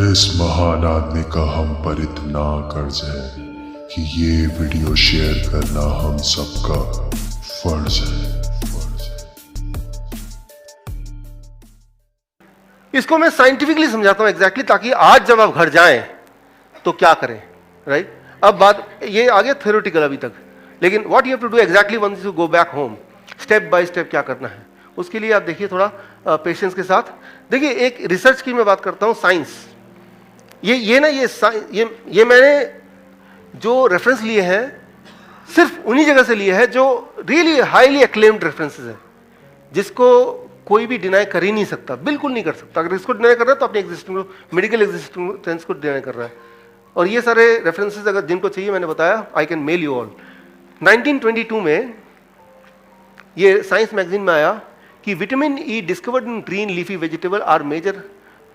इस महान आदमी का हम पर इतना कर्ज है कि ये वीडियो शेयर करना हम सबका फर्ज है। इसको मैं साइंटिफिकली समझाता हूं एग्जैक्टली, ताकि आज जब आप घर जाएं तो क्या करें, राइट? अब बात ये आ गया थ्योरेटिकल अभी तक, लेकिन what you have to do exactly once you go back home, step by step क्या करना है उसके लिए आप देखिए थोड़ा पेशेंस के साथ। देखिए एक रिसर्च की मैं बात करता हूं, साइंस। ये मैंने जो रेफरेंस लिए हैं सिर्फ उन्हीं जगह से लिए हैं जो रियली हाईली एक्लेम्ड रेफरेंसेस है, जिसको कोई भी डिनाई कर ही नहीं सकता, बिल्कुल नहीं कर सकता। अगर इसको डिनाई कर रहा है तो अपनी एग्जिस्टिंग मेडिकल एग्जिस्टेंस को डिनाई कर रहा है। और ये सारे रेफरेंसेस अगर जिनको चाहिए मैंने बताया, I can mail you all. 1922 में ये साइंस मैगजीन में आया कि vitamin E discovered in green leafy vegetable are major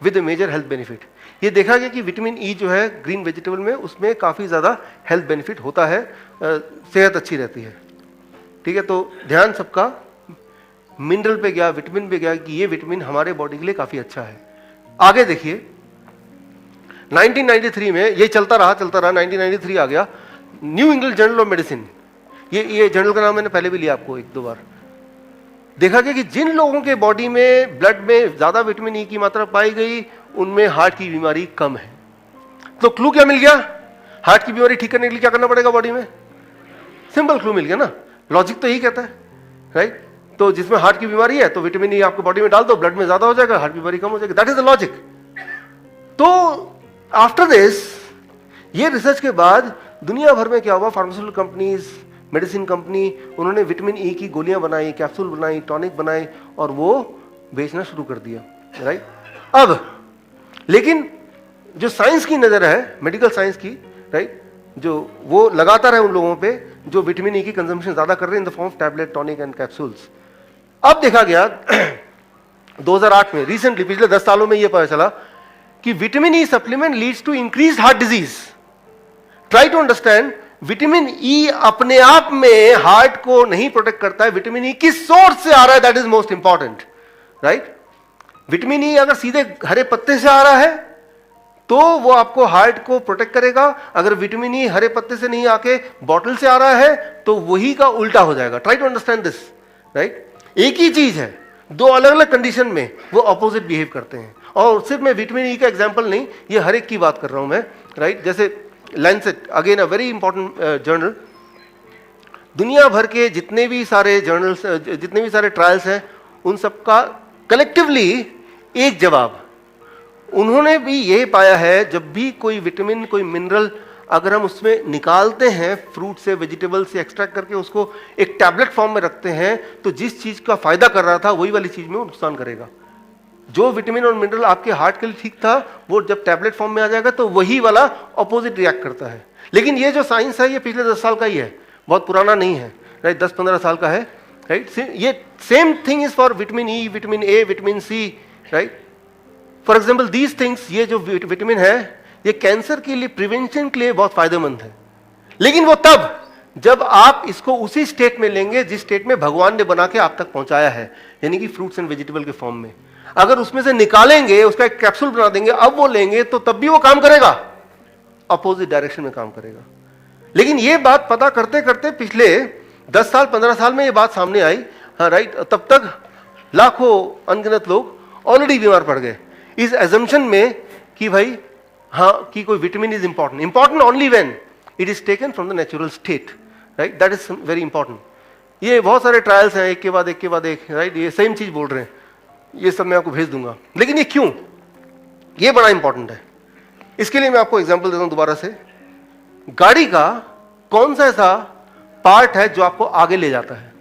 with major health benefit. ये देखा गया कि विटामिन ई जो है ग्रीन वेजिटेबल में, उसमें काफ़ी ज़्यादा हेल्थ बेनिफिट होता है, सेहत अच्छी रहती है। ठीक है, तो ध्यान सबका मिनरल पे गया, विटामिन पे गया कि ये विटामिन हमारे बॉडी के लिए काफ़ी अच्छा है। आगे देखिए 1993 में ये चलता रहा 1993 आ गया, new England journal of medicine. ये जर्नल का नाम मैंने पहले भी लिया आपको एक दो बार। देखा गया कि जिन लोगों के बॉडी में ब्लड में ज़्यादा विटामिन ई की मात्रा पाई गई उनमें हार्ट की बीमारी कम है। तो क्लू क्या मिल गया? हार्ट की बीमारी ठीक करने के लिए क्या करना पड़ेगा बॉडी में? सिंपल क्लू मिल गया ना, लॉजिक तो यही कहता है, राइट? तो जिसमें हार्ट की बीमारी है तो विटामिन ई आपको बॉडी में डाल दो, ब्लड में ज्यादा हो जाएगा, हार्ट की बीमारी कम हो जाएगी। That is the logic. तो आफ्टर दिस, ये रिसर्च के बाद दुनिया भर में क्या हुआ, फार्मास्यूटिकल कंपनीज, मेडिसिन कंपनी, उन्होंने विटामिन ई की गोलियां बनाई, कैप्सूल बनाई, टॉनिक बनाई और वो बेचना शुरू कर दिया, राइट? अब लेकिन जो साइंस की नजर है, मेडिकल साइंस की, राइट, जो वो लगातार है उन लोगों पे जो विटामिन ई की कंजम्पशन ज्यादा कर रहे हैं in the form of tablet, tonic and capsules. अब देखा गया 2008 में, रिसेंटली पिछले 10 सालों में यह पता चला कि vitamin E supplement leads to increase heart disease. Try to understand, vitamin E अपने आप में हार्ट को नहीं प्रोटेक्ट करता है, विटामिन ई किस सोर्स से आ रहा है, that is most important, right? Vitamin E अगर सीधे हरे पत्ते से आ रहा है तो वो आपको हार्ट को प्रोटेक्ट करेगा। अगर विटामिन ई हरे पत्ते से नहीं आके बॉटल से आ रहा है तो वही का उल्टा हो जाएगा। Try to understand this, right? एक ही चीज है, दो अलग अलग कंडीशन में वो अपोजिट बिहेव करते हैं। और सिर्फ मैं विटामिन ई का एग्जांपल नहीं, ये हर एक की बात कर रहा हूं मैं, राइट? जैसे Lancet, again a very important journal, दुनिया भर के जितने भी सारे जर्नल्स, जितने भी सारे ट्रायल्स हैं, उन सबका कलेक्टिवली एक जवाब, उन्होंने भी यही पाया है, जब भी कोई विटामिन, कोई मिनरल अगर हम उसमें निकालते हैं, फ्रूट से, वेजिटेबल से एक्सट्रैक्ट करके उसको एक टैबलेट फॉर्म में रखते हैं, तो जिस चीज का फायदा कर रहा था वही वाली चीज में वो नुकसान करेगा। जो विटामिन और मिनरल आपके हार्ट के लिए ठीक था, वो जब टैबलेट फॉर्म में आ जाएगा तो वही वाला ऑपोजिट रिएक्ट करता है। लेकिन ये जो साइंस है ये पिछले 10 साल का ही है, बहुत पुराना नहीं है, राइट? 10-15 साल का है, राइट? ये same thing is for vitamin E, vitamin A, vitamin C, right? For example these things, ये जो विटामिन है ये कैंसर के लिए, प्रिवेंशन के लिए बहुत फायदेमंद है। लेकिन वो तब जब आप इसको उसी स्टेट में लेंगे जिस स्टेट में भगवान ने बना के आप तक पहुंचाया है, यानी कि फ्रूट्स एंड वेजिटेबल के फॉर्म में। अगर उसमें से निकालेंगे, उसका एक कैप्सूल बना देंगे, अब वो लेंगे तो तब भी वो काम करेगा, अपोजिट डायरेक्शन में काम करेगा। लेकिन ये बात पता करते करते पिछले 10 साल 15 साल में ये बात सामने आई, हाँ, राइट? तब तक लाखों अनगिनत लोग ऑलरेडी बीमार पड़ गए इस एजम्पशन में कि भाई हाँ, कि कोई vitamin is important only when it is taken from the natural state, right? That is very important. ये बहुत सारे ट्रायल्स हैं, एक के बाद एक, राइट? ये सेम चीज बोल रहे हैं, ये सब मैं आपको भेज दूंगा। लेकिन ये क्यों, ये बड़ा इंपॉर्टेंट है। इसके लिए मैं आपको एग्जाम्पल देता हूं दोबारा से। गाड़ी का कौन सा ऐसा पार्ट है जो आपको आगे ले जाता है,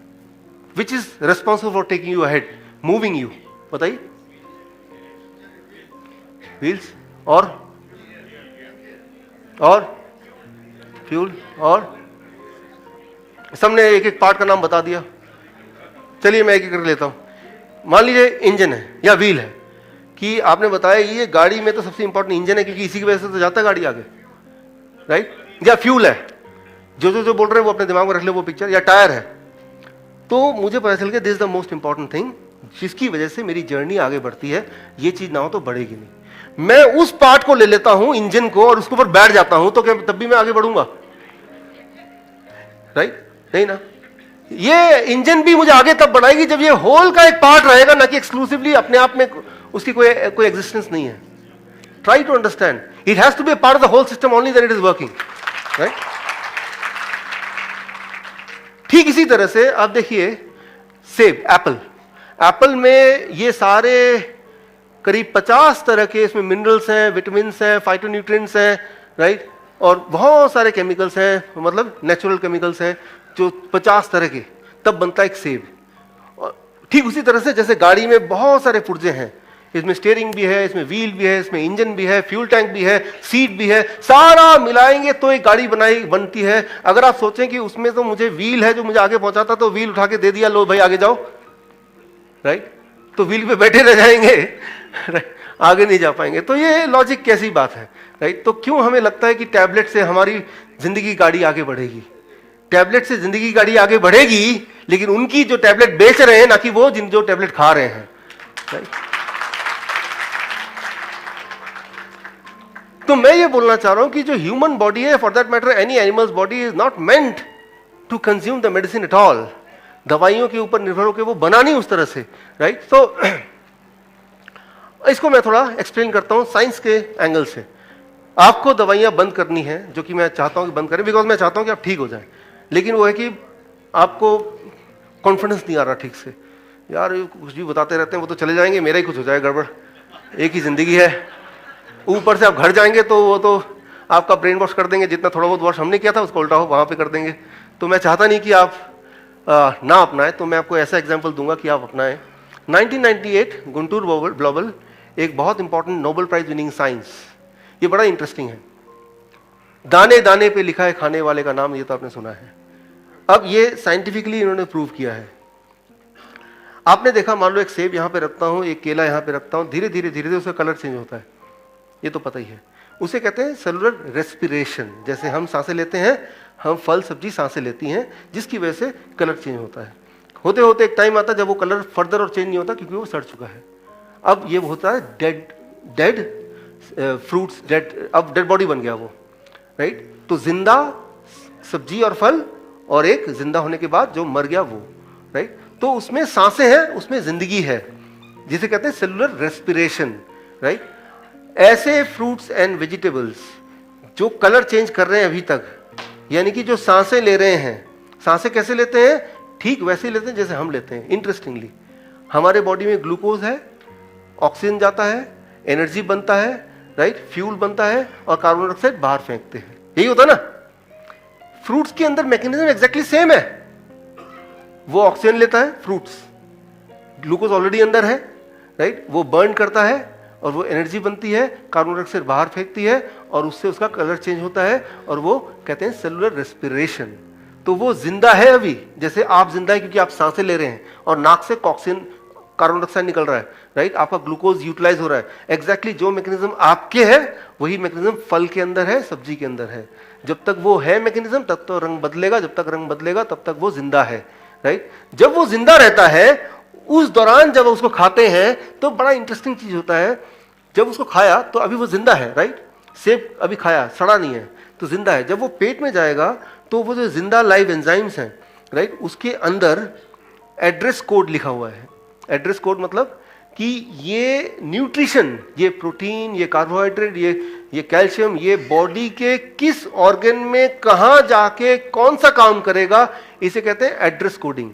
which is responsible for taking you ahead, moving you? बताइए। व्हील्स और फ्यूल, और सबने एक एक पार्ट का नाम बता दिया। चलिए मैं एक एक कर लेता हूं। मान लीजिए इंजन है या व्हील है, कि आपने बताया ये गाड़ी में तो सबसे इंपॉर्टेंट इंजन है क्योंकि इसी की वजह से तो जाता है गाड़ी आगे, राइट? या फ्यूल है, जो बोल रहे हैं वो अपने दिमाग में रख ले वो पिक्चर, या टायर है। तो मुझे पता चल गया this is the most important thing जिसकी वजह से मेरी जर्नी आगे बढ़ती है, ये चीज ना हो तो बढ़ेगी नहीं। मैं उस पार्ट को ले लेता हूं, इंजन को, और उसके ऊपर बैठ जाता हूं, तो क्या तब भी मैं आगे बढ़ूंगा? राइट? नहीं ना। ये इंजन भी मुझे आगे तब बढ़ाएगी जब ये होल का एक पार्ट रहेगा, ना कि एक्सक्लूसिवली अपने आप में उसकी कोई एग्जिस्टेंस नहीं है। Try to understand, it has to be a part of the whole system only then it is working. Right? ठीक इसी तरह से आप देखिए सेब, एप्पल। एप्पल में ये सारे करीब 50 तरह के इसमें मिनरल्स हैं, विटामिन्स हैं, फाइटोन्यूट्रिएंट्स हैं, राइट, और बहुत सारे केमिकल्स हैं, मतलब नेचुरल केमिकल्स हैं जो 50 तरह के, तब बनता है एक सेब। और ठीक उसी तरह से जैसे गाड़ी में बहुत सारे पुर्जे हैं, इसमें स्टीयरिंग भी है, इसमें व्हील भी है, इसमें इंजन भी है, फ्यूल टैंक भी है, सीट भी है, सारा मिलाएंगे तो एक गाड़ी बनती है। अगर आप सोचें कि उसमें तो मुझे व्हील है जो मुझे आगे पहुंचाता, तो व्हील उठा के दे दिया, लो भाई आगे जाओ, राइट, तो व्हील पे बैठे रह जाएंगे, आगे नहीं जा पाएंगे। तो ये लॉजिक कैसी बात है, राइट? तो क्यों हमें लगता है कि टैबलेट से हमारी जिंदगी गाड़ी आगे बढ़ेगी? टैबलेट से जिंदगी गाड़ी आगे बढ़ेगी, लेकिन उनकी जो टैबलेट बेच रहे हैं, ना कि वो जो टैबलेट खा रहे हैं, राइट? तो मैं ये बोलना चाह रहा हूं कि जो ह्यूमन बॉडी है, for that matter any animals body, is not meant to consume the medicine at all. दवाइयों के ऊपर निर्भर होकर वो बना नहीं उस तरह से, राइट? तो इसको मैं थोड़ा एक्सप्लेन करता हूं साइंस के एंगल से। आपको दवाइयां बंद करनी है, जो कि मैं चाहता हूं कि बंद करें, बिकॉज मैं चाहता हूं कि आप ठीक हो जाएं। लेकिन वो है कि आपको कॉन्फिडेंस नहीं आ रहा ठीक से, यार कुछ भी बताते रहते हैं, वो तो चले जाएंगे, मेरा ही कुछ हो जाए गड़बड़, एक ही जिंदगी है। ऊपर से आप घर जाएंगे तो वो तो आपका ब्रेन वॉश कर देंगे, जितना थोड़ा बहुत वॉश हमने किया था उसको उल्टा हो वहां पे कर देंगे। तो मैं चाहता नहीं कि आप ना अपनाएं, तो मैं आपको ऐसा एग्जांपल दूंगा कि आप अपनाएं। 1998 गुंटूर ब्लॉबल, एक बहुत important Nobel prize winning science, ये बड़ा इंटरेस्टिंग है। दाने दाने पे लिखा है खाने वाले का नाम, ये तो आपने सुना है। अब ये साइंटिफिकली इन्होंने प्रूव किया है। आपने देखा, मान लो एक सेब यहाँ पे रखता हूँ, एक केला यहाँ पे रखता हूँ, धीरे धीरे धीरे धीरे उसका कलर चेंज होता है, ये तो पता ही है। उसे कहते हैं सेलुलर रेस्पिरेशन। जैसे हम सांसें लेते हैं, हम फल सब्जी सांसें लेती हैं, जिसकी वजह से कलर चेंज होता है। होते होते एक टाइम आता है जब वो कलर फर्दर और चेंज नहीं होता, क्योंकि वो सड़ चुका है। अब ये होता है डेड फ्रूट्स, अब डेड बॉडी बन गया वो, राइट? तो जिंदा सब्जी और फल, और एक जिंदा होने के बाद जो मर गया वो, राइट? तो उसमें सांसें हैं, उसमें जिंदगी है, जिसे कहते हैं सेलुलर रेस्पिरेशन, राइट? ऐसे फ्रूट्स एंड वेजिटेबल्स जो कलर चेंज कर रहे हैं अभी तक, यानी कि जो सांसें ले रहे हैं, सांसें कैसे लेते हैं? ठीक वैसे ही लेते हैं जैसे हम लेते हैं। इंटरेस्टिंगली हमारे बॉडी में ग्लूकोज है, ऑक्सीजन जाता है, एनर्जी बनता है, राइट, फ्यूल बनता है, और कार्बन डाइऑक्साइड बाहर फेंकते हैं। यही होता है ना? फ्रूट्स के अंदर मैकेनिज्म एग्जैक्टली सेम है। वो ऑक्सीजन लेता है, फ्रूट्स, ग्लूकोज ऑलरेडी अंदर है, राइट, वो बर्न करता है और वो एनर्जी बनती है, कार्बन डाइऑक्साइड बाहर फेंकती है, और उससे उसका कलर चेंज होता है, और वो कहते हैं सेलुलर रेस्पिरेशन। तो वो जिंदा है अभी, जैसे आप जिंदा है क्योंकि आप सांसें ले रहे हैं और नाक से ऑक्सीजन कार्बन डाइऑक्साइड निकल रहा है, राइट, आपका ग्लूकोज यूटिलाइज हो रहा है। एग्जैक्टली जो मैकेनिज्म आपके है वही मैकेनिज्म फल के अंदर है, सब्जी के अंदर है। जब तक वो है मैकेनिज्म तब तो रंग बदलेगा, जब तक रंग बदलेगा तब तक वो जिंदा है, राइट? जब वो जिंदा रहता है, उस दौरान जब उसको खाते हैं तो बड़ा इंटरेस्टिंग चीज होता है। जब उसको खाया तो अभी वो जिंदा है, राइट? सेब अभी खाया, सड़ा नहीं है, तो जिंदा है। जब वो पेट में जाएगा तो वो जो जिंदा लाइव एंजाइम्स हैं, राइट, उसके अंदर एड्रेस कोड लिखा हुआ है। एड्रेस कोड मतलब कि ये न्यूट्रिशन, ये प्रोटीन, ये कार्बोहाइड्रेट, ये कैल्शियम, ये बॉडी के किस ऑर्गन में कहाँ जाके कौन सा काम करेगा, इसे कहते हैं एड्रेस कोडिंग।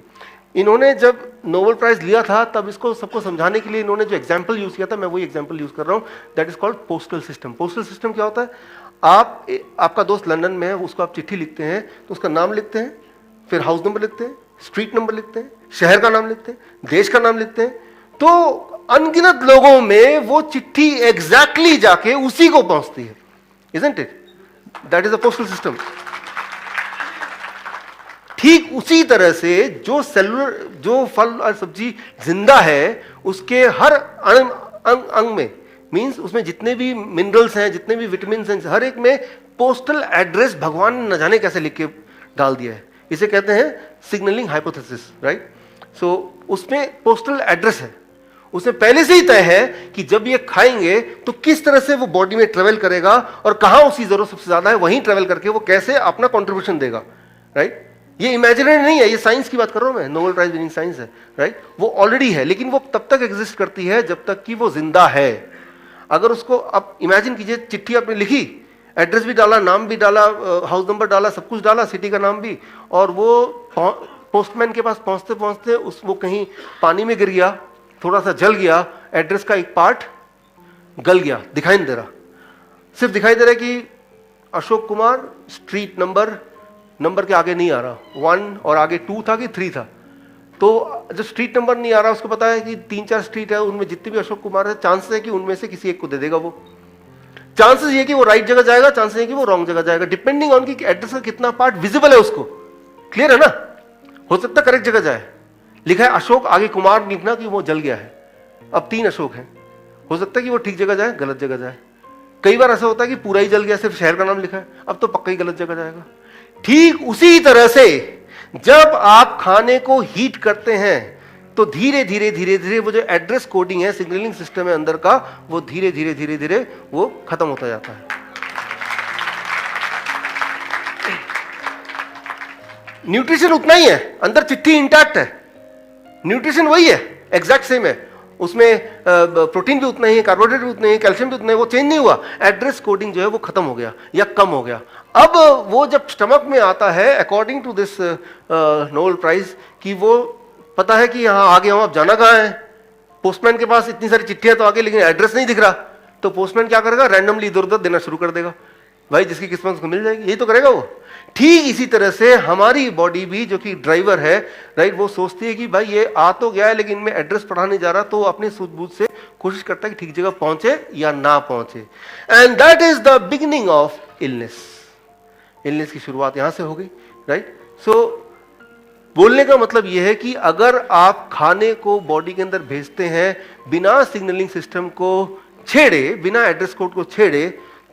इन्होंने जब नोबेल प्राइज लिया था तब इसको सबको समझाने के लिए इन्होंने जो एग्जाम्पल यूज किया था, मैं वही एग्जाम्पल यूज कर रहा हूँ, that is called postal system. Postal system क्या होता है? आपका दोस्त लंदन में है, उसको आप चिट्ठी लिखते हैं तो उसका नाम लिखते हैं, फिर हाउस नंबर लिखते हैं, स्ट्रीट नंबर लिखते हैं, शहर का नाम लिखते हैं, देश का नाम लिखते हैं, तो अनगिनत लोगों में वो चिट्ठी एग्जैक्टली जाके उसी को पहुंचती है, isn't it? That is a postal system. ठीक उसी तरह से जो सेलुलर, जो फल और सब्जी जिंदा है, उसके हर अंग में, मींस उसमें जितने भी मिनरल्स हैं, जितने भी विटामिन हैं, हर एक में पोस्टल एड्रेस भगवान ने न जाने कैसे लिख के डाल दिया है। इसे कहते हैं सिग्नलिंग हाइपोथेसिस, राइट? सो उसमें पोस्टल एड्रेस है, उसमें पहले से ही तय है कि जब ये खाएंगे तो किस तरह से वो बॉडी में ट्रेवल करेगा और कहां उसकी जरूरत सबसे ज्यादा है वहीं ट्रेवल करके वो कैसे अपना कंट्रीब्यूशन देगा, राइट। ये इमेजिनरी नहीं है, ये साइंस की बात कर रहा हूं मैं, नोबेल प्राइज विनिंग साइंस है, राइट। वो ऑलरेडी है, लेकिन वो तब तक एग्जिस्ट करती है जब तक कि वो जिंदा है। अगर उसको आप इमेजिन कीजिए, चिट्ठी आपने लिखी, एड्रेस भी डाला, नाम भी डाला, हाउस नंबर डाला, सब कुछ डाला, सिटी का नाम भी, और वो पोस्टमैन के पास पहुंचते पहुंचते वो कहीं पानी में गिर गया, थोड़ा सा जल गया, एड्रेस का एक पार्ट गल गया, दिखाई नहीं दे रहा, सिर्फ दिखाई दे रहा है कि अशोक कुमार, स्ट्रीट नंबर के आगे नहीं आ रहा, 1 और आगे 2 था कि 3 था। तो जो स्ट्रीट नंबर नहीं आ रहा उसको पता है कि 3-4 स्ट्रीट है, उनमें जितने भी अशोक कुमार है, चांसेस है कि उनमें से किसी एक को दे देगा वो। चांसेस ये कि वो राइट जगह जाएगा, चांसेस ये कि वो रॉन्ग जगह जाएगा, डिपेंडिंग ऑन कि एड्रेस का कितना पार्ट विजिबल है उसको। क्लियर है ना? हो सकता है करेक्ट जगह जाए, लिखा है अशोक, आगे कुमार लिखना कि वो जल गया है, अब 3 अशोक हैं, हो सकता है कि वो ठीक जगह जाए, गलत जगह जाए। कई बार ऐसा होता है कि पूरा ही जल गया, सिर्फ शहर का नाम लिखा है, अब तो पक्का ही गलत जगह जाएगा। ठीक उसी तरह से जब आप खाने को हीट करते हैं तो धीरे धीरे वो जो एड्रेस कोडिंग है, सिग्नलिंग सिस्टम है अंदर का, वो धीरे धीरे वो खत्म होता जाता है। न्यूट्रिशन उतना ही है, अंदर चिट्ठी इंटैक्ट है, न्यूट्रिशन वही है, एग्जैक्ट सेम है, उसमें प्रोटीन भी उतना ही है, कार्बोहाइड्रेट भी उतना ही है, कैल्शियम भी उतना ही, वो चेंज नहीं हुआ। एड्रेस कोडिंग जो है वो खत्म हो गया या कम हो गया। अब वो जब स्टमक में आता है, according to this Nobel prize, कि वो पता है कि यहाँ आगे हम, अब जाना कहाँ है, पोस्टमैन के पास इतनी सारी चिट्ठियां तो आगे, लेकिन एड्रेस नहीं दिख रहा, तो पोस्टमैन क्या करेगा, रैंडमली इधर उधर देना शुरू कर देगा, भाई जिसकी किस्मत उसको मिल जाएगी, यही तो करेगा वो। ठीक इसी तरह से हमारी बॉडी भी, जो कि ड्राइवर है, राइट, वो सोचती है कि भाई ये आ तो गया है लेकिन मैं एड्रेस पढ़ा नहीं जा रहा, तो अपनी सूझबूझ से कोशिश करता है कि ठीक जगह पहुंचे या ना पहुंचे। And that is the beginning of illness. Illness की शुरुआत यहां से हो गई, राइट। सो बोलने का मतलब यह है कि अगर आप खाने को बॉडी के अंदर भेजते हैं बिना सिग्नलिंग सिस्टम को छेड़े, बिना एड्रेस कोड को छेड़े,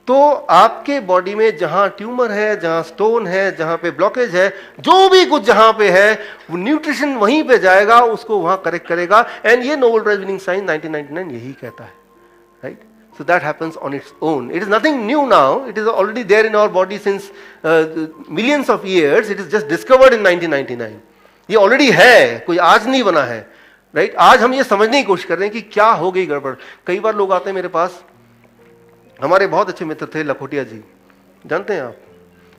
तो आपके बॉडी में जहां ट्यूमर है, जहां स्टोन है, जहां पे ब्लॉकेज है, जो भी कुछ जहां पे है, वो न्यूट्रिशन वहीं पे जाएगा, उसको वहां करेक्ट करेगा। एंड ये नोबेल प्राइज विनिंग साइंस 1999 यही कहता है, right. So that happens on its own. It is nothing new now. It is already there in our body since millions of years. It is just discovered in 1999. ये already है, कोई आज नहीं बना है, right? आज हम ये समझने की कोशिश कर रहे हैं कि क्या हो गई गड़बड़। कई बार लोग आते हैं मेरे पास, हमारे बहुत अच्छे मित्र थे लखोटिया जी, जानते हैं आप,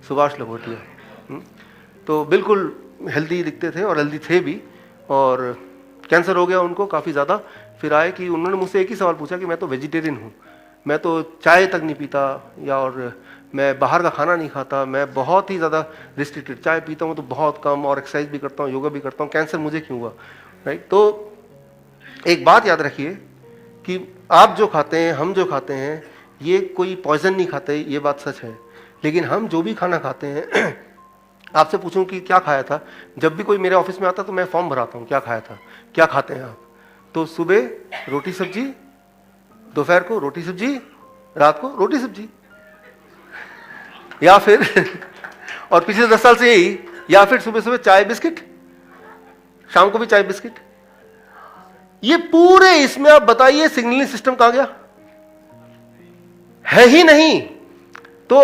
सुभाष लखोटिया, तो बिल्कुल हेल्दी दिखते थे और हेल्दी थे भी, और कैंसर हो गया उनको काफ़ी ज़्यादा। फिर आए कि उन्होंने मुझसे एक ही सवाल पूछा कि मैं तो वेजिटेरियन हूँ, मैं तो चाय तक नहीं पीता, या और मैं बाहर का खाना नहीं खाता, मैं बहुत ही ज़्यादा रिस्ट्रिक्टेड, चाय पीता हूँ तो बहुत कम, और एक्सरसाइज भी करता हूँ, योगा भी करता हूँ, कैंसर मुझे क्यों हुआ, राइट। तो एक बात याद रखिए कि आप जो खाते हैं, हम जो खाते हैं, ये कोई पॉइजन नहीं खाते, ये बात सच है, लेकिन हम जो भी खाना खाते हैं आपसे पूछूं कि क्या खाया था, जब भी कोई मेरे ऑफिस में आता तो मैं फॉर्म भराता हूँ, क्या खाया था, क्या खाते हैं आप, तो सुबह रोटी सब्जी, दोपहर को रोटी सब्जी, रात को रोटी सब्जी, या फिर और पिछले 10 साल से यही, या फिर सुबह सुबह चाय बिस्किट, शाम को भी चाय बिस्किट। ये पूरे इसमें आप बताइए सिग्नलिंग सिस्टम कहां गया, है ही नहीं। तो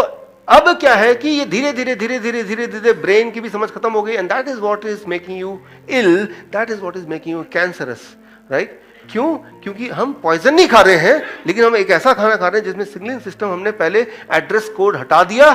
अब क्या है कि ये धीरे धीरे ब्रेन की भी समझ खत्म हो गई, and that is what is making you ill, that is what is making you cancerous, right. क्यों? क्योंकि हम पॉइजन नहीं खा रहे हैं, लेकिन हम एक ऐसा खाना खा रहे हैं जिसमें सिग्नलिंग सिस्टम हमने पहले एड्रेस कोड हटा दिया,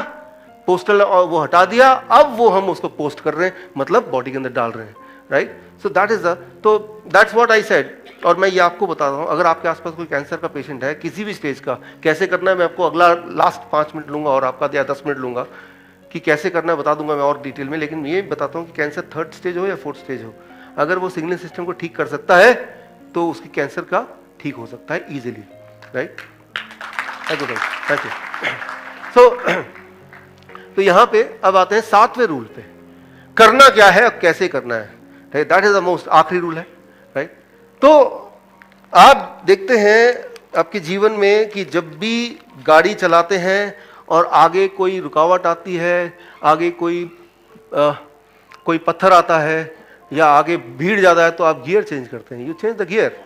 पोस्टल वो हटा दिया, अब वो हम उसको पोस्ट कर रहे हैं, मतलब बॉडी के अंदर डाल रहे हैं, राइट। सो दैट इज तो दैट्स व्हाट आई सेड। और मैं ये आपको बता रहा हूँ, अगर आपके आसपास कोई कैंसर का पेशेंट है किसी भी स्टेज का, कैसे करना है मैं आपको अगला लास्ट 5 मिनट लूंगा, और आपका या 10 मिनट लूंगा कि कैसे करना है, बता दूंगा मैं और डिटेल में। लेकिन ये बताता हूँ कि कैंसर 3rd स्टेज हो या 4th स्टेज हो, अगर वो सिग्नलिंग सिस्टम को ठीक कर सकता है तो उसकी कैंसर का ठीक हो सकता है इजीली, राइट। Thank you. तो यहाँ पे अब आते हैं 7वें रूल पे, करना क्या है और कैसे करना है, right. That is the most आखिरी रूल है, राइट। तो आप देखते हैं आपके जीवन में कि जब भी गाड़ी चलाते हैं और आगे कोई रुकावट आती है, आगे कोई पत्थर आता है, या आगे भीड़ ज़्यादा है, तो आप गियर चेंज करते हैं, you change the gear,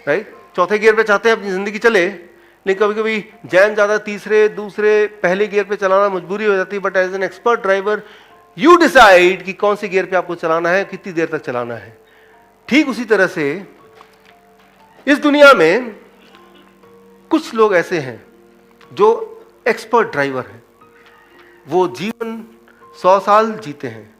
right? चौथे गियर पे चाहते हैं अपनी जिंदगी चले, लेकिन कभी कभी जैम ज्यादा तीसरे, दूसरे, पहले गियर पे चलाना मजबूरी हो जाती है। But as an expert driver you decide कि कौन से गियर पे आपको चलाना है, कितनी देर तक चलाना है। ठीक उसी तरह से इस दुनिया में कुछ लोग ऐसे हैं जो एक्सपर्ट ड्राइवर हैं, वो जीवन 100 साल जीते हैं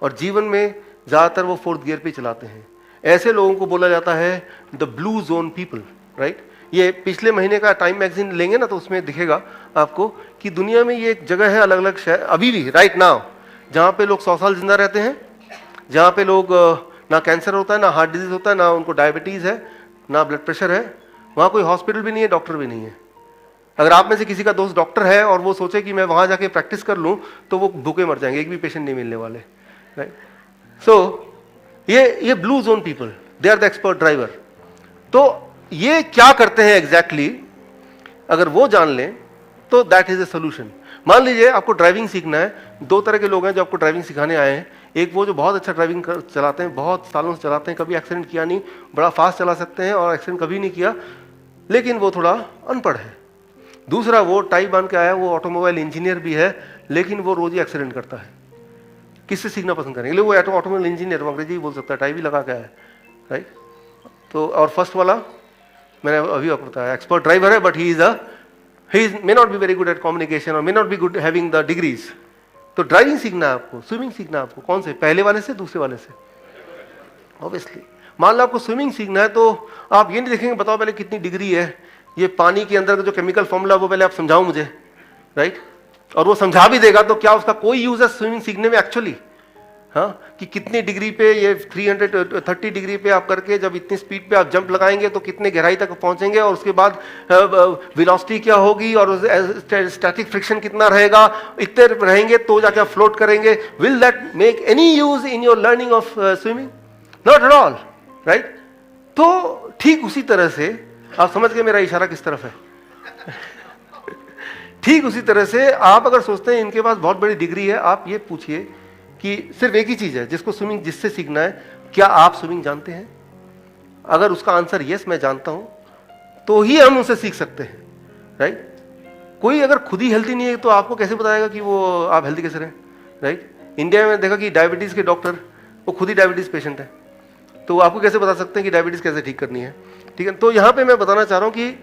और जीवन में ज्यादातर वो 4th गियर पे चलाते हैं। ऐसे लोगों को बोला जाता है the blue zone people, right? ये पिछले महीने का टाइम मैगजीन लेंगे ना तो उसमें दिखेगा आपको कि दुनिया में ये एक जगह है, अलग अलग शहर अभी भी राइट नाउ, जहाँ पे लोग 100 साल जिंदा रहते हैं, जहाँ पे लोग ना कैंसर होता है, ना हार्ट डिजीज होता है, ना उनको डायबिटीज है, ना ब्लड प्रेशर है। वहाँ कोई हॉस्पिटल भी नहीं है, डॉक्टर भी नहीं है। अगर आप में से किसी का दोस्त डॉक्टर है और वो सोचे कि मैं वहाँ जाके प्रैक्टिस कर लूँ, तो वो भूखे मर जाएंगे, एक भी पेशेंट नहीं मिलने वाले, राइट? सो ये blue zone people, they are the expert driver. तो ये क्या करते हैं एग्जैक्टली अगर वो जान लें तो दैट इज ए सोल्यूशन। मान लीजिए आपको ड्राइविंग सीखना है, 2 तरह के लोग हैं जो आपको ड्राइविंग सिखाने आए हैं। एक वो जो बहुत अच्छा ड्राइविंग चलाते हैं, बहुत सालों से चलाते हैं, कभी एक्सीडेंट किया नहीं, बड़ा फास्ट चला सकते हैं और एक्सीडेंट कभी नहीं किया, लेकिन वो थोड़ा अनपढ़ है। दूसरा वो टाई बांध के आया, वो ऑटोमोबाइल इंजीनियर भी है, लेकिन वो रोज ही एक्सीडेंट करता है। किससे सीखना पसंद करेंगे? वो ऑटोमोबाइल इंजीनियर, वो अंग्रेजी बोल सकता है, टाई भी लगा के आया, राइट? तो और फर्स्ट वाला मैंने अभी आपको बताया एक्सपर्ट ड्राइवर है, but he may not be very good at communication और may not be good having the degrees. तो ड्राइविंग सीखना है आपको, स्विमिंग सीखना है आपको, कौन से? पहले वाले से, दूसरे वाले से? ऑब्वियसली। मान लो आपको स्विमिंग सीखना है तो आप ये नहीं देखेंगे बताओ पहले कितनी डिग्री है, ये पानी के अंदर का जो केमिकल फॉर्मूला वो पहले आप समझाओ मुझे, राइट? और वो समझा भी देगा तो क्या उसका कोई यूज है स्विमिंग सीखने में एक्चुअली? हाँ, कि कितनी डिग्री पे, ये 330 डिग्री पे आप करके जब इतनी स्पीड पे आप जंप लगाएंगे तो कितने गहराई तक पहुंचेंगे, और उसके बाद वेलोसिटी क्या होगी और स्टैटिक फ्रिक्शन कितना रहेगा, इतने रहेंगे तो जाके आप फ्लोट करेंगे। Will that make any use in your learning of swimming? Not at all, right? तो ठीक उसी तरह से आप समझ गए मेरा इशारा किस तरफ है? ठीक उसी तरह से आप अगर सोचते हैं इनके पास बहुत बड़ी डिग्री है, आप ये पूछिए कि सिर्फ एक ही चीज है जिसको स्विमिंग जिससे सीखना है, क्या आप स्विमिंग जानते हैं? अगर उसका आंसर यस मैं जानता हूं तो ही हम उसे सीख सकते हैं, राइट? कोई अगर खुद ही हेल्थी नहीं है तो आपको कैसे बताएगा कि वो आप हेल्थी कैसे रहें, राइट? इंडिया में देखा कि डायबिटीज के डॉक्टर वो खुद ही डायबिटीज पेशेंट है, तो आपको कैसे बता सकते हैं कि डायबिटीज कैसे ठीक करनी है? ठीक है, तो यहां पे मैं बताना चाह रहा हूं कि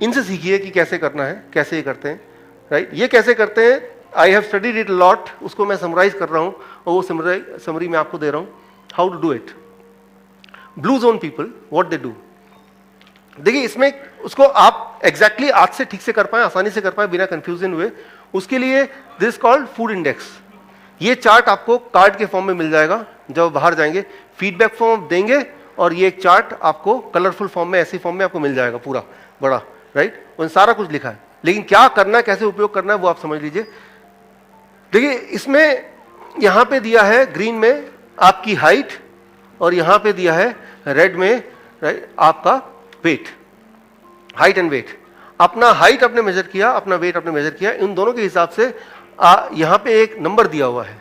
इनसे सीखिए कि कैसे करना है, कैसे ये करते हैं, राइट? ये कैसे करते हैं, I have studied it lot, उसको मैं समराइज कर रहा हूं और वो समरी मैं आपको दे रहा हूं, how to do it. Blue zone people what they do, देखिए इसमें उसको आप एग्जैक्टली आज से ठीक से कर पाए, आसानी से कर पाए बिना कंफ्यूजन हुए, उसके लिए दिस कॉल्ड फूड इंडेक्स। ये चार्ट आपको कार्ड के फॉर्म में मिल जाएगा, जब बाहर जाएंगे फीडबैक फॉर्म देंगे और ये एक चार्ट आपको कलरफुल फॉर्म में, ऐसी फॉर्म में आपको मिल जाएगा पूरा बड़ा, राइट? उन सारा कुछ लिखा है, लेकिन क्या करना है, कैसे उपयोग करना है वो आप समझ लीजिए। देखिए इसमें यहां पे दिया है ग्रीन में आपकी हाइट और यहां पे दिया है रेड में, राइट, आपका वेट, हाइट एंड वेट। अपना हाइट आपने मेजर किया, अपना वेट आपने मेजर किया, इन दोनों के हिसाब से यहां पे एक नंबर दिया हुआ है।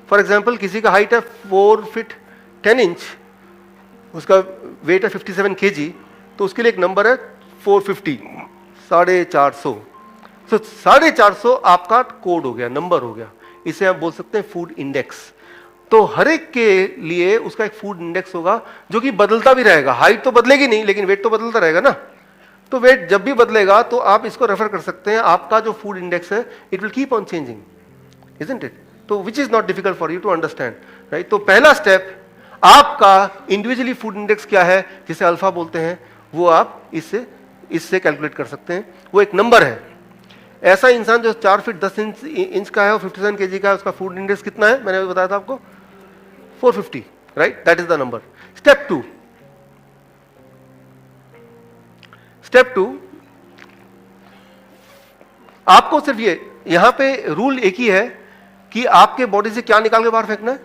फॉर एग्जांपल किसी का हाइट है 4 फीट 10 इंच, उसका वेट है 57 kg, तो उसके लिए एक नंबर है 450, 450। तो 450 आपका कोड हो गया, नंबर हो गया, इसे आप बोल सकते हैं फूड इंडेक्स। तो हर एक के लिए उसका एक फूड इंडेक्स होगा जो कि बदलता भी रहेगा, हाइट तो बदलेगी नहीं लेकिन वेट तो बदलता रहेगा ना। तो वेट जब भी बदलेगा तो आप इसको रेफर कर सकते हैं, आपका जो फूड इंडेक्स है it will keep on changing, isn't it? तो which is not difficult for you to understand, right? तो पहला स्टेप, आपका इंडिविजुअली फूड इंडेक्स क्या है, जिसे अल्फा बोलते हैं, वो आप इससे कैलकुलेट कर सकते हैं। वो एक नंबर है। ऐसा इंसान जो 4 फीट 10 इंच का है और 57 kg का है, उसका फूड इंडेक्स कितना है? मैंने बताया था आपको 450, right? That is the number. Step 2, आपको सिर्फ ये यहां पे रूल एक ही है कि आपके बॉडी से क्या निकाल के बाहर फेंकना है?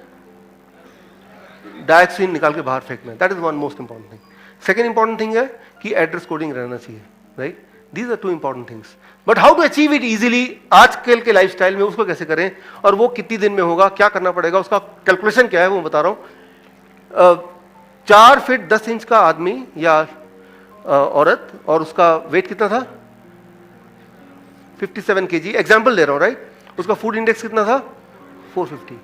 डायऑक्सिन निकाल के बाहर फेंकना है। That is one most important thing. Second important thing है कि एड्रेस कोडिंग रहना चाहिए, right? These are 2 important things. But how to achieve it easily, आजकल के लाइफस्टाइल में उसको कैसे करें और वो कितनी दिन में होगा, क्या करना पड़ेगा, उसका कैलकुलेशन क्या है वो बता रहा हूं। 4 फीट 10 इंच का आदमी या औरत, और उसका वेट कितना था? 57 kg, एग्जाम्पल दे रहा हूं, राइट? उसका फूड इंडेक्स कितना था? 450।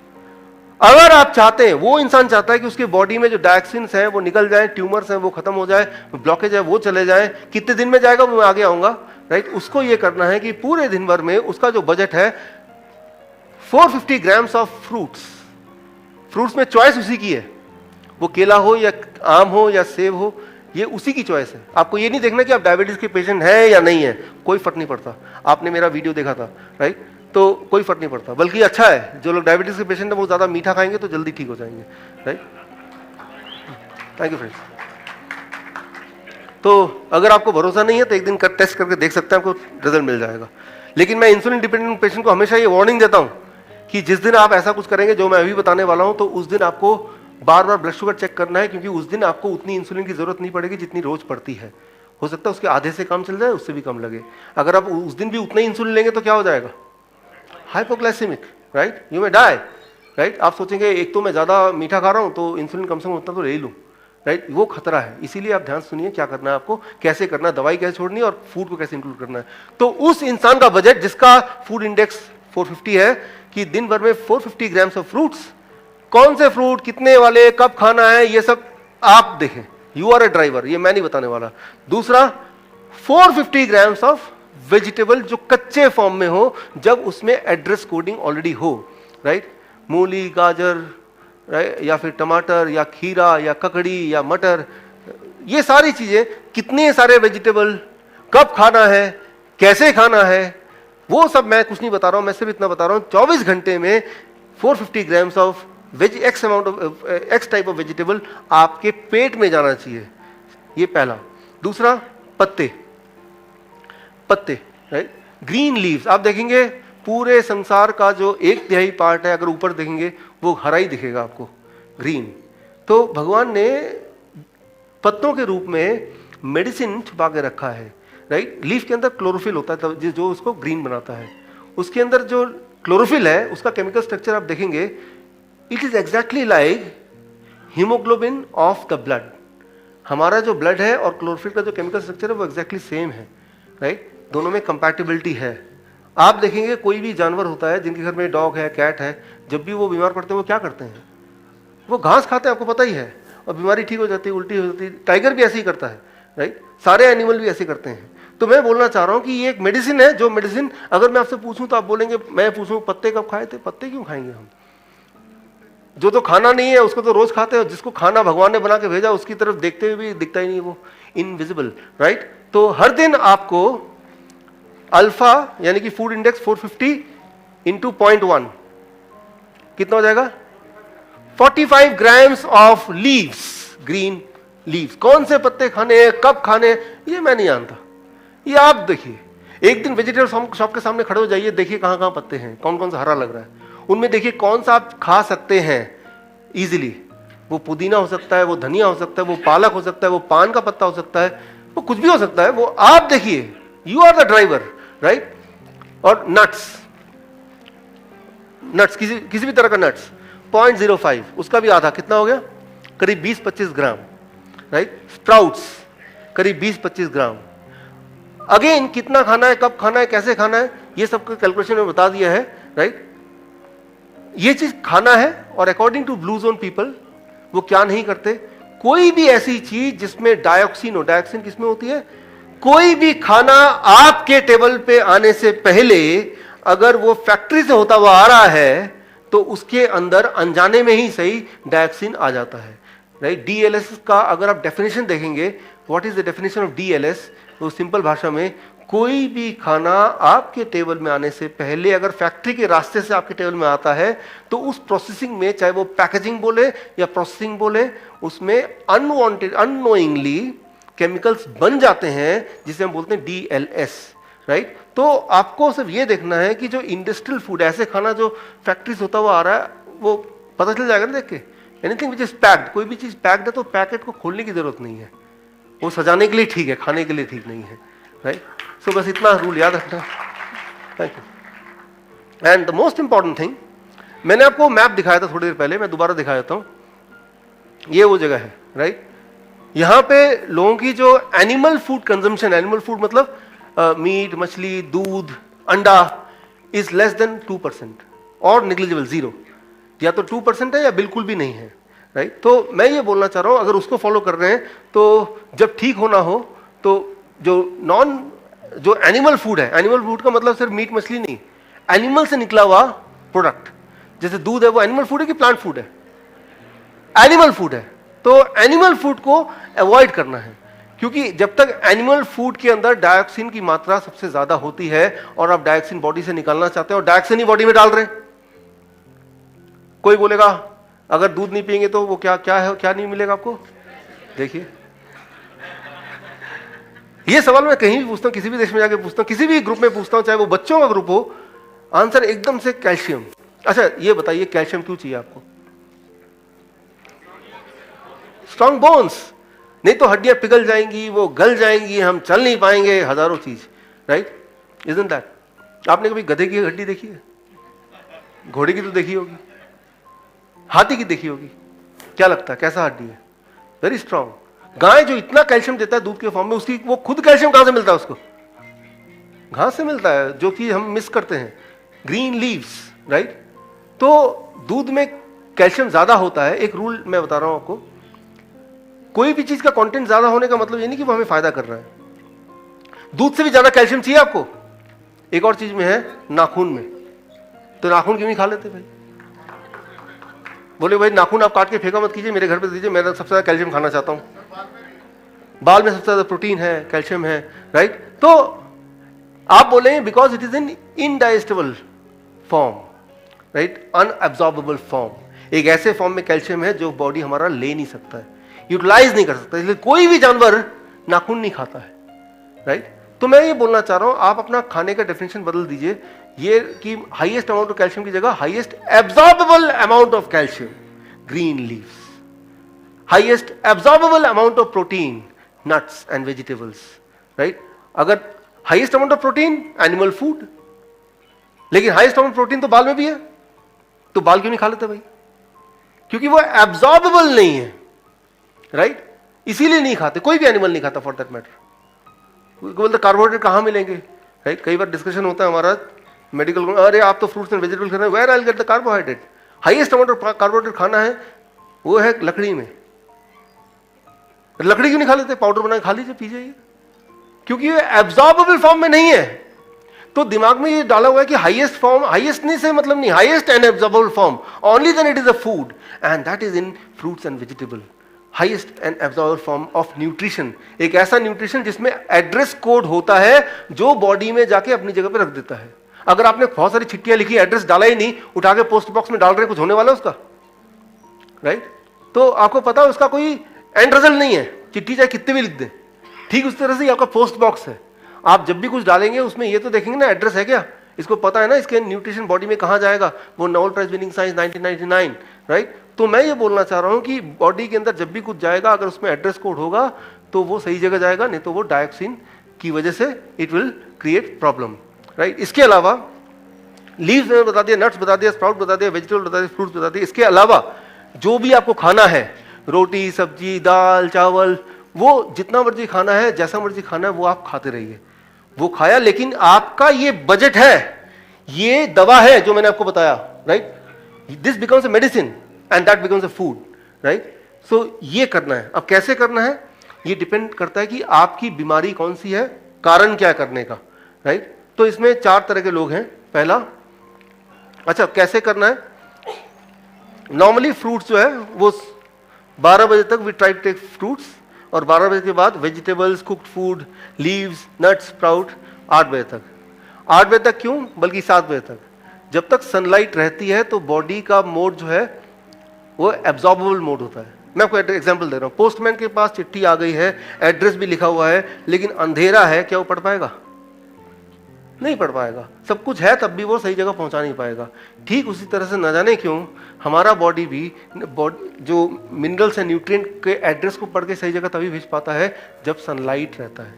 अगर आप चाहते हैं, वो इंसान चाहता है कि उसके बॉडी में जो डायक्सिन्स हैं वो निकल जाए, ट्यूमर्स हैं वो खत्म हो जाए, ब्लॉकेज है वो चले जाए, कितने दिन में जाएगा वो मैं आगे आऊंगा, राइट? उसको ये करना है कि पूरे दिन भर में उसका जो बजट है 450 ग्राम्स ऑफ फ्रूट्स में चॉइस उसी की है, वो केला हो या आम हो या सेब हो, ये उसी की चॉइस है। आपको ये नहीं देखना कि आप डायबिटीज के पेशेंट हैं या नहीं है, कोई फर्क नहीं पड़ता। आपने मेरा वीडियो देखा था, राइट? तो कोई फर्क नहीं पड़ता, बल्कि अच्छा है जो लोग डायबिटीज के पेशेंट हैं वो ज्यादा मीठा खाएंगे तो जल्दी ठीक हो जाएंगे, राइट? Thank you friends. तो अगर आपको भरोसा नहीं है तो एक दिन टेस्ट करके देख सकते हैं, आपको रिजल्ट मिल जाएगा। लेकिन मैं इंसुलिन डिपेंडेंट पेशेंट को हमेशा ये वार्निंग देता हूं कि जिस दिन आप ऐसा कुछ करेंगे जो मैं अभी बताने वाला हूं, तो उस दिन आपको बार बार ब्लड शुगर चेक करना है, क्योंकि उस दिन आपको उतनी इंसुलिन की जरूरत नहीं पड़ेगी जितनी रोज पड़ती है। हो सकता है उसके आधे से कम चल जाए, उससे भी कम लगे। अगर आप उस दिन भी उतना ही इंसुलिन लेंगे तो क्या हो जाएगा? Hypoglycaemic, right? You may die, right? आप सोचेंगे एक तो मैं ज्यादा मीठा खा रहा हूं तो इंसुलिन कम से कम उतना तो ले ही लूं, राइट? वो खतरा है। इसीलिए आप ध्यान सुनिए क्या करना है आपको, कैसे करना है, दवाई कैसे छोड़नी है और फूड को कैसे इंक्लूड करना है। तो उस इंसान का बजट जिसका फूड इंडेक्स 450 है, कि दिन भर में 450 ग्राम्स ऑफ फ्रूट्स, कौन से फ्रूट, कितने वाले, कब खाना है, ये सब आप देखें। यू आर ए ड्राइवर, ये मैं नहीं बताने वाला। दूसरा, 450 ग्राम्स ऑफ वेजिटेबल जो कच्चे फॉर्म में हो, जब उसमें एड्रेस कोडिंग ऑलरेडी हो, राइट? मूली, गाजर, राइट, या फिर टमाटर या खीरा या ककड़ी या मटर, ये सारी चीजें, कितने सारे वेजिटेबल, कब खाना है, कैसे खाना है, वो सब मैं कुछ नहीं बता रहा हूं। मैं सिर्फ इतना बता रहा हूं 24 घंटे में 450 grams of x amount of x type of vegetable आपके पेट में जाना चाहिए, ये पहला। दूसरा, पत्ते, राइट? ग्रीन लीव्स, आप देखेंगे पूरे संसार का जो 1/3 पार्ट है, अगर ऊपर देखेंगे वो हरा ही दिखेगा आपको, ग्रीन। तो भगवान ने पत्तों के रूप में मेडिसिन छुपा के रखा है, राइट? लीफ के अंदर क्लोरोफिल होता है जो उसको ग्रीन बनाता है। उसके अंदर जो क्लोरोफिल है उसका केमिकल स्ट्रक्चर आप देखेंगे, it is exactly like haemoglobin of the blood. हमारा जो ब्लड है और क्लोरोफिल का जो केमिकल स्ट्रक्चर है वो एग्जैक्टली सेम है, राइट? दोनों में कंपैटिबिलिटी है। आप देखेंगे कोई भी जानवर होता है जिनके घर में डॉग है, कैट है, जब भी वो बीमार पड़ते हैं वो क्या करते हैं? वो घास खाते हैं, आपको पता ही है, और बीमारी ठीक हो जाती है, उल्टी हो जाती है। टाइगर भी ऐसे ही करता है, राइट? सारे एनिमल भी ऐसे करते हैं। तो मैं बोलना चाह रहा हूं कि ये एक मेडिसिन है, जो मेडिसिन अगर मैं आपसे पूछूं तो आप बोलेंगे, मैं पूछूं पत्ते कब खाए थे? पत्ते क्यों खाएंगे हम? जो तो खाना नहीं है उसको तो रोज खाते हैं, जिसको खाना भगवान ने बना के भेजा उसकी तरफ देखते हुए भी दिखता ही नहीं, वो इनविजिबल, राइट? तो हर दिन आपको अल्फा यानी कि फूड इंडेक्स 450 इंटू 0.1 कितना हो जाएगा? 45 grams of leaves, green leaves. कौन से पत्ते खाने हैं, कब खाने हैं, ये मैं नहीं जानता। ये आप देखिए, एक दिन वेजिटेबल शॉप के सामने खड़े हो जाइए, देखिए कहां कहां पत्ते हैं, कौन कौन सा हरा लग रहा है, उनमें देखिए कौन सा आप खा सकते हैं इजीली। वो पुदीना हो सकता है, वो धनिया हो सकता है, वो पालक हो सकता है, वो पान का पत्ता हो सकता है, वो कुछ भी हो सकता है, वो आप देखिए। You are the driver, right? और नट्स किसी भी तरह का नट्स 0.05, उसका भी आधा कितना हो गया? करीब 20-25 ग्राम, राइट? स्प्राउट्स करीब 20-25 ग्राम। अगेन कितना खाना है, कब खाना है, कैसे खाना है, ये सब कैलकुलेशन में बता दिया है, राइट? ये चीज खाना है। और according to blue zone people वो क्या नहीं करते, कोई भी ऐसी चीज जिसमें डायोक्सिन हो, डायोक्सिन किसमें होती है? कोई भी खाना आपके टेबल पे आने से पहले अगर वो फैक्ट्री से होता हुआ आ रहा है तो उसके अंदर अनजाने में ही सही डायोक्सिन आ जाता है, राइट? डीएलएस का अगर आप डेफिनेशन देखेंगे, what is the definition of DLS, तो सिंपल भाषा में कोई भी खाना आपके टेबल में आने से पहले अगर फैक्ट्री के रास्ते से आपके टेबल में आता है तो उस प्रोसेसिंग में, चाहे वो पैकेजिंग बोले या प्रोसेसिंग बोले, उसमें अनवांटेड, अननोइंगली केमिकल्स बन जाते हैं जिसे हम बोलते हैं डीएलएस, राइट? तो आपको सिर्फ ये देखना है कि जो इंडस्ट्रियल फूड, ऐसे खाना जो फैक्ट्री से होता हुआ आ रहा है, वो पता चल जाएगा ना देख के। एनीथिंग विच इज पैक्ड, कोई भी चीज पैक्ड है तो पैकेट को खोलने की जरूरत नहीं है, वो सजाने के लिए ठीक है, खाने के लिए ठीक नहीं है, राइट? सो बस इतना रूल याद रखना। Thank you. And the most important thing, मैंने आपको मैप दिखाया था थोड़ी देर पहले, मैं दोबारा दिखा देता हूं। ये वो जगह है, राइट। यहां पे लोगों की जो animal food consumption, animal food मतलब मीट, मछली, दूध, अंडा, इज लेस देन 2% और निग्लिजिबल, 0। या तो 2% है या बिल्कुल भी नहीं है, राइट। तो मैं ये बोलना चाह रहा हूं, अगर उसको फॉलो कर रहे हैं तो जब ठीक होना हो तो जो एनिमल फूड है, एनिमल फूड का मतलब सिर्फ मीट मछली नहीं, एनिमल से निकला हुआ प्रोडक्ट, जैसे दूध है वो एनिमल फूड है कि प्लांट फूड है? एनिमल फूड है। तो एनिमल फूड को अवॉइड करना है, क्योंकि जब तक एनिमल फूड के अंदर डायोक्सिन की मात्रा सबसे ज्यादा होती है और आप डायोक्सिन बॉडी से निकालना चाहते हैं और डायोक्सिन ही बॉडी में डाल रहे हैं। कोई बोलेगा अगर दूध नहीं पिएंगे तो वो क्या क्या है, क्या नहीं मिलेगा आपको? देखिए, ये सवाल मैं कहीं भी पूछता हूं, किसी भी देश में जाके पूछता हूं, किसी भी ग्रुप में पूछता हूं, चाहे वो बच्चों का ग्रुप हो, आंसर एकदम से कैल्शियम। अच्छा ये बताइए कैल्शियम क्यों चाहिए आपको? स्ट्रॉन्ग बोन्स, नहीं तो हड्डियां पिघल जाएंगी, वो गल जाएंगी, हम चल नहीं पाएंगे, हजारों चीज, राइट। Isn't that? आपने कभी गधे की हड्डी देखी है? घोड़े की तो देखी होगी, हाथी की देखी होगी, क्या लगता है कैसा हड्डी है? Very strong. गाय जो इतना कैल्शियम देता है दूध के फॉर्म में, उसकी वो खुद कैल्शियम कहां से मिलता है उसको? घास से मिलता है, जो कि हम मिस करते हैं, ग्रीन लीव्स, राइट। तो दूध में कैल्शियम ज्यादा होता है। एक रूल मैं बता रहा हूं आपको, कोई भी चीज का कंटेंट ज्यादा होने का मतलब ये नहीं कि वो हमें फायदा कर रहा है। दूध से भी ज्यादा कैल्शियम चाहिए आपको। एक और चीज में है, नाखून में। तो नाखून क्यों नहीं खा लेते भाई? बोले भाई नाखून आप काट के फेंका मत कीजिए, मेरे घर पे दीजिए, मैं सबसे ज्यादा कैल्शियम खाना चाहता हूं। बाल में सबसे ज्यादा प्रोटीन है, कैल्शियम है, राइट। तो आप बोले because it is in indigestible form, right, unabsorbable form. एक ऐसे फॉर्म में कैल्शियम है जो बॉडी हमारा ले नहीं सकता है, यूटिलाइज नहीं कर सकता, इसलिए कोई भी जानवर नाखून नहीं खाता है, राइट। तो मैं ये बोलना चाह रहा हूं, आप अपना खाने का डेफिनेशन बदल दीजिए, ये कि हाईएस्ट अमाउंट ऑफ कैल्शियम की जगह highest absorbable amount of calcium, green leaves. Highest absorbable amount of protein, nuts and vegetables, right. अगर highest amount of protein, animal food, लेकिन हाईएस्ट अमाउंट प्रोटीन तो बाल में भी है, तो बाल क्यों नहीं खा लेते भाई? क्योंकि वो एब्जॉर्बेबल नहीं है, राइट, इसीलिए नहीं खाते। कोई भी एनिमल नहीं खाता फॉर दैट मैटर। बोलते कार्बोहाइड्रेट कहां मिलेंगे, राइट। कई बार डिस्कशन होता है हमारा मेडिकल, अरे आप तो फ्रूट्स एंड वेजिटेबल खा रहे हैं, where I will get the carbohydrate? Highest amount of carbohydrate खाना है वो है लकड़ी में। लकड़ी क्यों नहीं खा लेते? पाउडर बना के खा लीजिए, पी जाइए, क्योंकि ये एब्जॉर्बेबल फॉर्म में नहीं है। तो दिमाग में ये डाला हुआ है कि हाईएस्ट फॉर्म, हाईएस्ट नहीं से मतलब नहीं, highest and absorbable form only then it is a food, and that is in fruits and vegetable. Highest and absorbable form of nutrition, एक ऐसा न्यूट्रिशन जिसमें एड्रेस कोड होता है जो बॉडी में जाके अपनी जगह पे रख देता है। अगर आपने बहुत सारी चिट्ठियां लिखी, एड्रेस डाला ही नहीं, उठा के पोस्ट बॉक्स में डाल रहे, कुछ होने वाला उसका, राइट। तो आपको पता है उसका कोई एंड रिजल्ट नहीं है, चिट्ठी चाहे कितने भी लिख दे। ठीक उस तरह से आपका पोस्ट बॉक्स है, आप जब भी कुछ डालेंगे उसमें ये तो देखेंगे ना एड्रेस है क्या, इसको पता है ना इसके न्यूट्रिशन बॉडी में कहां जाएगा, वो Nobel prize winning science 1999, right. तो मैं ये बोलना चाह रहा हूं कि बॉडी के अंदर जब भी कुछ जाएगा, अगर उसमें एड्रेस कोड होगा तो वो सही जगह जाएगा, नहीं तो वो डायोक्सिन की वजह से it will create problem, right. इसके अलावा लीव्स में बता दिया, नट्स बता दिया, स्प्राउट बता दिया, वेजिटेबल बता दिया, फ्रूट्स बता दिया। इसके अलावा जो भी आपको खाना है, रोटी, सब्जी, दाल, चावल, वो जितना मर्जी खाना है, जैसा मर्जी खाना है, वो आप खाते रहिए। वो खाया, लेकिन आपका ये बजट है, ये दवा है जो मैंने आपको बताया, right. This becomes a medicine and that becomes a food, right. So ये करना है। अब कैसे करना है ये डिपेंड करता है कि आपकी बीमारी कौन सी है, कारण क्या करने का, राइट। तो इसमें 4 तरह के लोग हैं। पहला, अच्छा कैसे करना है, नॉर्मली फ्रूट्स जो है वो 12 बजे तक we try to take fruits, और 12 बजे के बाद vegetables, cooked food, leaves, nuts, sprout 8 बजे तक। 8 बजे तक क्यों, बल्कि 7 बजे तक। जब तक सनलाइट रहती है तो बॉडी का मोड जो है वो एब्जॉर्बेबल मोड होता है। मैं आपको एग्जांपल दे रहा हूं, पोस्टमैन के पास चिट्ठी आ गई है, एड्रेस भी लिखा हुआ है, लेकिन अंधेरा है, क्या वो पढ़ पाएगा? नहीं पढ़ पाएगा। सब कुछ है तब भी वो सही जगह पहुंचा नहीं पाएगा। ठीक उसी तरह से न जाने क्यों हमारा बॉडी भी जो मिनरल्स एंड न्यूट्रिएंट के एड्रेस को पढ़ के सही जगह तभी भेज पाता है जब सनलाइट रहता है।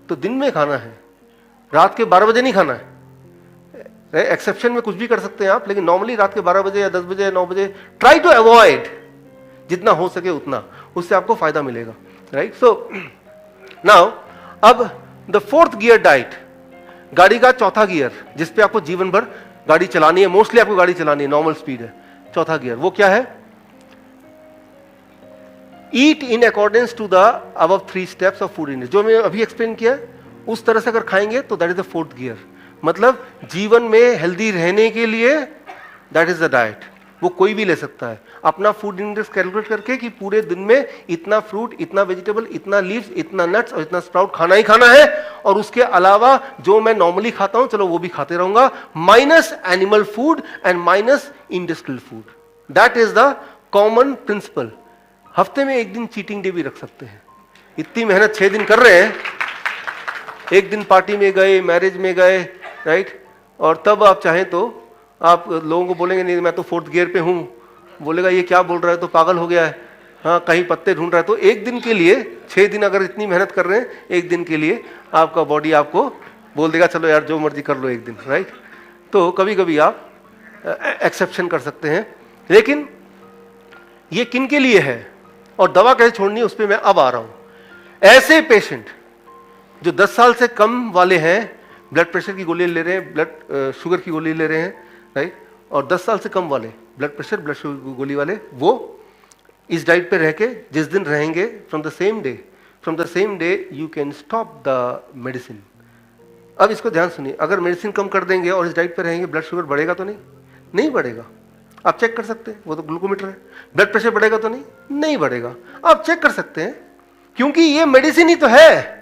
तो दिन में खाना है, रात के 12 बजे नहीं खाना है। एक्सेप्शन में कुछ भी कर सकते हैं आप, लेकिन नॉर्मली रात के 12 बजे या 10 बजे या 9 बजे ट्राई टू अवॉइड, जितना हो सके उतना, उससे आपको फायदा मिलेगा, राइट। सो नाउ अब द फोर्थ गियर डाइट, गाड़ी का चौथा गियर जिसपे आपको जीवन भर गाड़ी चलानी है, मोस्टली आपको गाड़ी चलानी है, नॉर्मल स्पीड है, चौथा गियर वो क्या है? Eat in accordance to the above 3 steps of food intake, जो मैं अभी एक्सप्लेन किया उस तरह से अगर खाएंगे तो that is the fourth gear. मतलब जीवन में हेल्दी रहने के लिए दैट इज द डाइट, वो कोई भी ले सकता है अपना फूड इंडेक्स कैलकुलेट करके कि पूरे दिन में इतना फ्रूट, इतना वेजिटेबल, इतना लीव्स, इतना नट्स और इतना स्प्राउट खाना ही खाना है, और उसके अलावा जो मैं नॉर्मली खाता हूं चलो वो भी खाते रहूंगा, minus animal food and minus industrial food. That is the common principle. हफ्ते में एक दिन चीटिंग डे भी रख सकते हैं। इतनी मेहनत 6 दिन कर रहे हैं, एक दिन पार्टी में गए, मैरिज में गए, राइट, और तब आप चाहें तो आप लोगों को बोलेंगे नहीं मैं तो फोर्थ गियर पे हूं, बोलेगा ये क्या बोल रहा है, तो पागल हो गया है, हाँ कहीं पत्ते ढूंढ रहा है। तो एक दिन के लिए 6 दिन अगर इतनी मेहनत कर रहे हैं, एक दिन के लिए आपका बॉडी आपको बोल देगा चलो यार जो मर्जी कर लो एक दिन, राइट। तो कभी कभी आप एक्सेप्शन कर सकते हैं, लेकिन ये किन के लिए है और दवा कैसे छोड़नी है उस पर मैं अब आ रहा हूं। ऐसे पेशेंट जो 10 साल से कम वाले हैं, ब्लड प्रेशर की गोली ले रहे हैं, ब्लड शुगर की गोली ले रहे हैं, राइट, और 10 साल से कम वाले ब्लड प्रेशर, ब्लड शुगर की गोली वाले, वो इस डाइट पे रह के जिस दिन रहेंगे from the same day you can stop the medicine. अब इसको ध्यान सुनिए, अगर मेडिसिन कम कर देंगे और इस डाइट पे रहेंगे, ब्लड शुगर बढ़ेगा तो नहीं बढ़ेगा, आप चेक कर सकते हैं, वो तो ग्लूकोमीटर है। ब्लड प्रेशर बढ़ेगा तो नहीं बढ़ेगा, आप चेक कर सकते हैं, क्योंकि ये मेडिसिन ही तो है,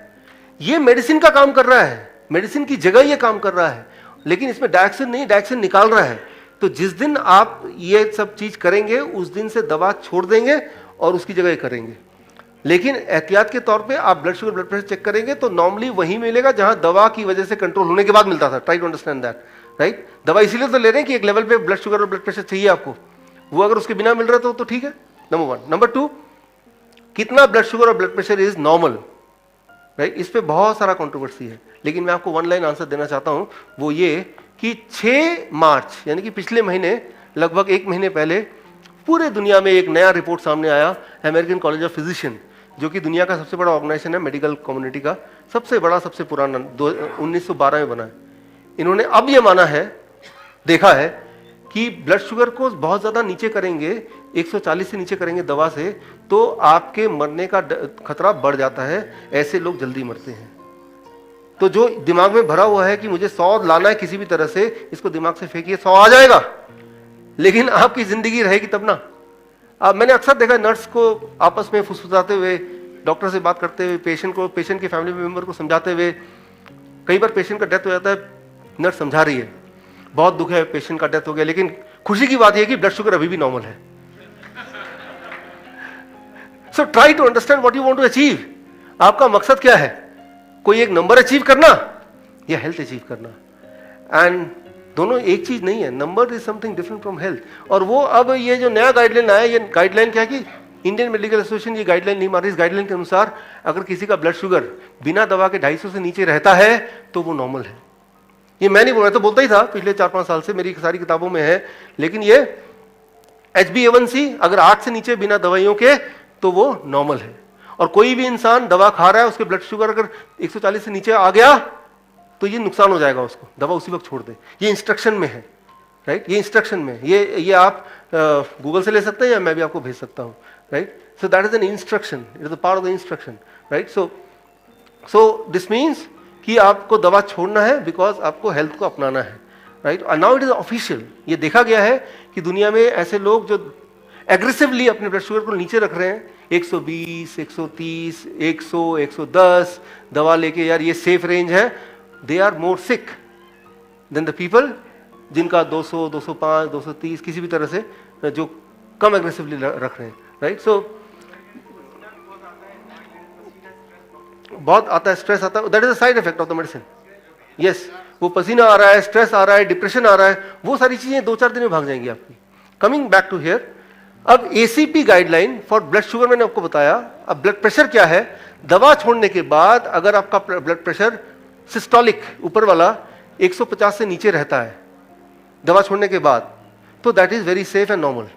ये मेडिसिन का काम कर रहा है, मेडिसिन की जगह ये काम कर रहा है, लेकिन इसमें डायक्सिन नहीं, डायक्सिन निकाल रहा है। तो जिस दिन आप ये सब चीज करेंगे उस दिन से दवा छोड़ देंगे और उसकी जगह करेंगे। लेकिन एहतियात के तौर पे आप blood sugar, blood pressure check करेंगे तो नॉर्मली वही मिलेगा जहां दवा की वजह से कंट्रोल होने के बाद मिलता था। Try to understand that, right. दवा इसीलिए तो ले रहे हैं कि एक लेवल पे ब्लड शुगर और ब्लड प्रेशर चाहिए आपको, वो अगर उसके बिना मिल रहा है तो ठीक है, नंबर 1। नंबर 2, कितना ब्लड शुगर और blood pressure is normal, right. इस पे बहुत सारा कंट्रोवर्सी है, लेकिन मैं आपको 1 लाइन आंसर देना चाहता हूं, वो ये कि 6 मार्च यानी कि पिछले महीने, लगभग 1 महीने पहले, पूरे दुनिया में एक नया रिपोर्ट सामने आया। अमेरिकन कॉलेज ऑफ फिजिशियन, जो कि दुनिया का सबसे बड़ा ऑर्गेनाइजेशन है मेडिकल कम्युनिटी का, सबसे बड़ा, सबसे पुराना, 1912 में बना है। इन्होंने अब ये माना है, देखा है कि ब्लड शुगर को बहुत ज्यादा नीचे करेंगे, 140 से नीचे करेंगे दवा से, तो आपके मरने का खतरा बढ़ जाता है, ऐसे लोग जल्दी मरते हैं। तो जो दिमाग में भरा हुआ है कि मुझे 100 लाना है किसी भी तरह से, इसको दिमाग से फेंकिए, 100 आ जाएगा, लेकिन आपकी जिंदगी रहेगी तब ना। मैंने अक्सर देखा नर्स को आपस में फुसफुसाते हुए, डॉक्टर से बात करते हुए, पेशेंट को, पेशेंट के फैमिली मेंबर को समझाते हुए। कई बार पेशेंट का डेथ हो जाता है, नर्स समझा रही है, बहुत दुख है पेशेंट का डेथ हो गया, लेकिन खुशी की बात यह है कि ब्लड शुगर अभी भी नॉर्मल है। So try to understand what you want to achieve. आपका मकसद क्या है? कोई एक नंबर अचीव करना या हेल्थ अचीव करना? एंड दोनों एक चीज नहीं है, number is something different from health. और वो अब ये जो नया गाइडलाइन आया, ये गाइडलाइन क्या है कि इंडियन मेडिकल एसोसिएशन ये गाइडलाइन नहीं मान रही। इस गाइडलाइन के अनुसार अगर किसी का ब्लड शुगर बिना दवा के 250 से नीचे रहता है तो वो नॉर्मल है। ये मैं नहीं बोल रहा, तो बोलता ही था पिछले 4-5 साल से, मेरी सारी किताबों में है। लेकिन ये HbA1c अगर 8 से नीचे बिना दवाइयों के तो वो नॉर्मल है। और कोई भी इंसान दवा खा रहा है, उसके ब्लड शुगर अगर 140 से नीचे आ गया तो ये नुकसान हो जाएगा उसको, दवा उसी वक्त छोड़ दे। ये इंस्ट्रक्शन में है, राइट, ये इंस्ट्रक्शन में, ये आप गूगल से ले सकते हैं या मैं भी आपको भेज सकता हूँ, right. So that is an instruction, it is a part of the instruction, right. So this means कि आपको दवा छोड़ना है बिकॉज आपको हेल्थ को अपनाना है, राइट। और नाउ इट इज ऑफिशियल, ये देखा गया है कि दुनिया में ऐसे लोग जो एग्रेसिवली अपने ब्लड शुगर को नीचे रख रहे हैं, 120, 130, 100, 110 दवा लेके, यार ये सेफ रेंज है, they are more sick than the people जिनका 200, 205, 230 किसी भी तरह से जो कम एग्रेसिवली रख रहे हैं, राइट। सो बहुत आता है, स्ट्रेस आता है, that is a side effect of the medicine. Yes, वो पसीना आ रहा है, स्ट्रेस आ रहा है, डिप्रेशन आ रहा है, वो सारी चीजें 2-4 दिन में भाग जाएंगी आपकी। कमिंग बैक टू हियर, अब ACP guideline for blood sugar मैंने आपको बताया। अब ब्लड प्रेशर क्या है? दवा छोड़ने के बाद अगर आपका ब्लड प्रेशर सिस्टोलिक ऊपर वाला 150 से नीचे रहता है दवा छोड़ने के बाद, तो that is very safe and normal.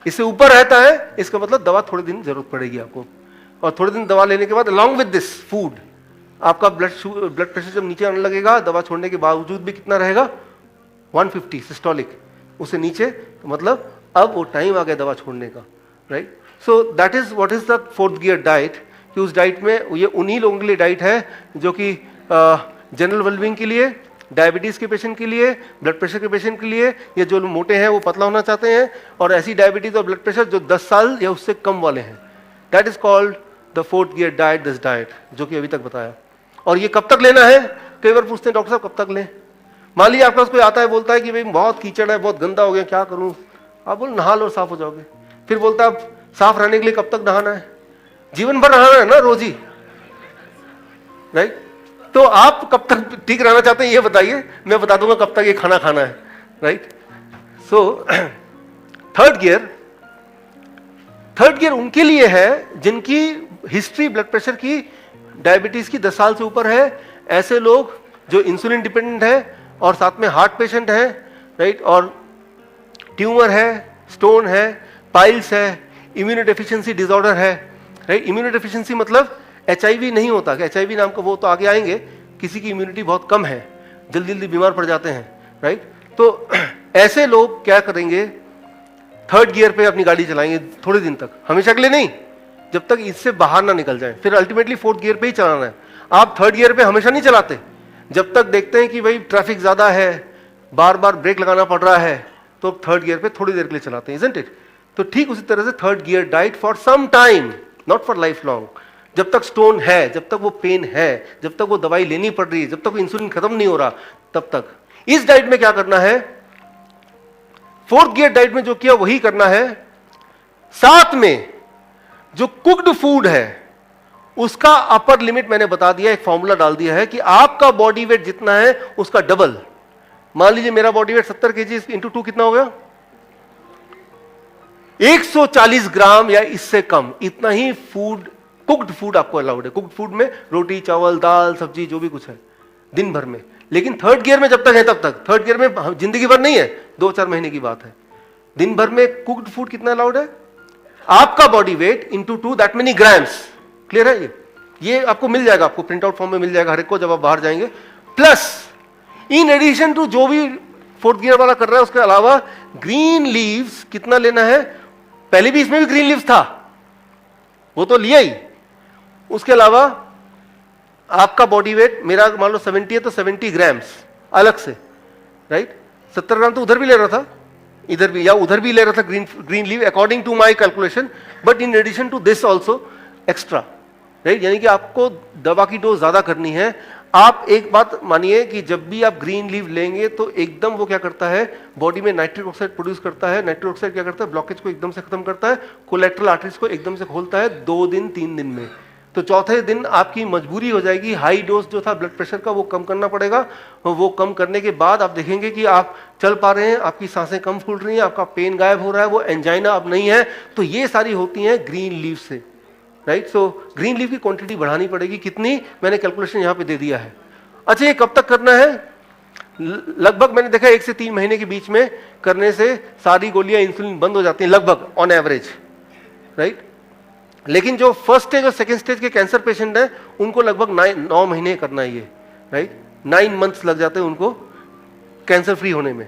इससे ऊपर रहता है, इसका मतलब दवा थोड़े दिन जरूरत पड़ेगी आपको, और थोड़े दिन दवा लेने के बाद अलॉन्ग विद दिस फूड आपका ब्लड प्रेशर जब नीचे आने लगेगा, दवा छोड़ने के बावजूद भी कितना रहेगा 150 सिस्टोलिक, उससे नीचे, तो मतलब अब वो टाइम आ गया दवा छोड़ने का, right. So that is what is the fourth gear diet, कि उस डाइट में ये उन्हीं लोगों के लिए डाइट है जो कि जनरल वेलबींग के लिए, डायबिटीज के पेशेंट के लिए, ब्लड प्रेशर के पेशेंट के लिए, या जो लोग मोटे हैं वो पतला होना चाहते हैं, और ऐसी डायबिटीज और ब्लड प्रेशर जो 10 साल या उससे कम वाले हैं। That is called the fourth gear diet, this diet, जो कि अभी तक बताया। और ये कब तक लेना है, कई बार पूछते हैं डॉक्टर साहब कब तक लें। मान लीजिए आपके पास कोई आता है, बोलता है कि भाई बहुत कीचड़ है, बहुत गंदा हो गया, क्या करूं, आप बोल नहा लो साफ हो जाओगे। फिर बोलता है आप साफ रहने के लिए कब तक नहाना है, जीवन भर नहाना है ना रोज ही, राइट। तो आप कब तक ठीक रहना चाहते हैं ये बताइए, मैं बता दूंगा कब तक ये खाना खाना है, राइट। सो थर्ड गियर उनके लिए है जिनकी हिस्ट्री ब्लड प्रेशर की, डायबिटीज की 10 साल से ऊपर है, ऐसे लोग जो इंसुलिन डिपेंडेंट है और साथ में हार्ट पेशेंट है, राइट, और ट्यूमर है, स्टोन है, पाइल्स है, इम्यूनोडेफिशिएंसी डिसऑर्डर है, राइट। इम्यूनोडेफिशिएंसी मतलब HIV नहीं होता, कि HIV नाम का वो तो आगे आएंगे, किसी की इम्यूनिटी बहुत कम है, जल्दी जल्दी बीमार पड़ जाते हैं, राइट। तो ऐसे लोग क्या करेंगे, थर्ड गियर पे अपनी गाड़ी चलाएंगे थोड़े दिन तक, हमेशा के लिए नहीं, जब तक इससे बाहर ना निकल जाए, फिर अल्टीमेटली फोर्थ गियर पे ही चलाना है। आप थर्ड गियर पे हमेशा नहीं चलाते, जब तक देखते हैं कि भाई ट्रैफिक ज्यादा है, बार बार ब्रेक लगाना पड़ रहा है, तो थर्ड गियर पे थोड़ी देर के लिए चलाते हैं, इजंट इट। तो ठीक उसी तरह से third gear diet for some time, not for life long, जब तक स्टोन है, जब तक वो पेन है, जब तक वो दवाई लेनी पड़ रही है, जब तक इंसुलिन खत्म नहीं हो रहा, तब तक। इस डाइट में क्या करना है, फोर्थ गियर डाइट में जो किया वही करना है, साथ में जो कुक्ड फूड है उसका अपर लिमिट मैंने बता दिया, एक फॉर्मूला डाल दिया है कि आपका बॉडी वेट जितना है उसका डबल। मान लीजिए मेरा बॉडी वेट 70 kg इंटू 2 कितना हो गया, 140 ग्राम या इससे कम, इतना ही फूड, कुक्ड फूड आपको अलाउड है। कुक्ड फूड में रोटी, चावल, दाल, सब्जी, जो भी कुछ है दिन भर में। लेकिन थर्ड गियर में जब तक है तब तक, थर्ड गियर में जिंदगी भर नहीं है, 2-4 महीने की बात है। दिन भर में कुक्ड फूड कितना अलाउड है, आपका body weight into 2 that many grams. Clear है ये आपको मिल जाएगा, आपको प्रिंट आउट फॉर्म में मिल जाएगा हर एक को जब आप बाहर जाएंगे। प्लस इन एडिशन टू जो भी फोर्थ गियर वाला कर रहा है, उसके अलावा ग्रीन लीव्स कितना लेना है, पहले भी इसमें भी ग्रीन लीव्स था, वो तो लिया ही। उसके अलावा आपका बॉडी वेट, मेरा मान लो 70 है तो 70 ग्राम्स अलग से, राइट। 70 ग्राम तो उधर भी ले रहा था, इधर भी या उधर भी ले रहा था green leave, according to my calculation, but in addition to this also extra, right. यानी कि आपको दवा की डोज ज्यादा करनी है। आप एक बात मानिए कि जब भी आप ग्रीन लीव लेंगे तो एकदम वो क्या करता है, बॉडी में नाइट्रिक ऑक्साइड प्रोड्यूस करता है। नाइट्रिक ऑक्साइड क्या करता है, ब्लॉकेज को एकदम से खत्म करता है, कोलेट्रल आर्टरीज को एकदम से खोलता है 2 दिन 3 दिन में। तो चौथे दिन आपकी मजबूरी हो जाएगी, हाई डोज जो था ब्लड प्रेशर का वो कम करना पड़ेगा। वो कम करने के बाद आप देखेंगे कि आप चल पा रहे हैं, आपकी सांसें कम फूल रही हैं, आपका पेन गायब हो रहा है, वो एंजाइना अब नहीं है। तो ये सारी होती हैं ग्रीन लीव से, राइट। सो ग्रीन लीव की क्वांटिटी बढ़ानी पड़ेगी, कितनी, मैंने कैलकुलेशन यहां पे दे दिया है। अच्छा, ये कब तक करना है, लगभग मैंने देखा 1 से 3 महीने के बीच में करने से सारी गोलियां इंसुलिन बंद हो जाती हैं, लगभग ऑन एवरेज, राइट। लेकिन जो फर्स्ट स्टेज और सेकंड स्टेज के कैंसर पेशेंट हैं उनको लगभग 9 महीने करना है ये, राइट। 9 मंथ्स लग जाते हैं उनको कैंसर फ्री होने में।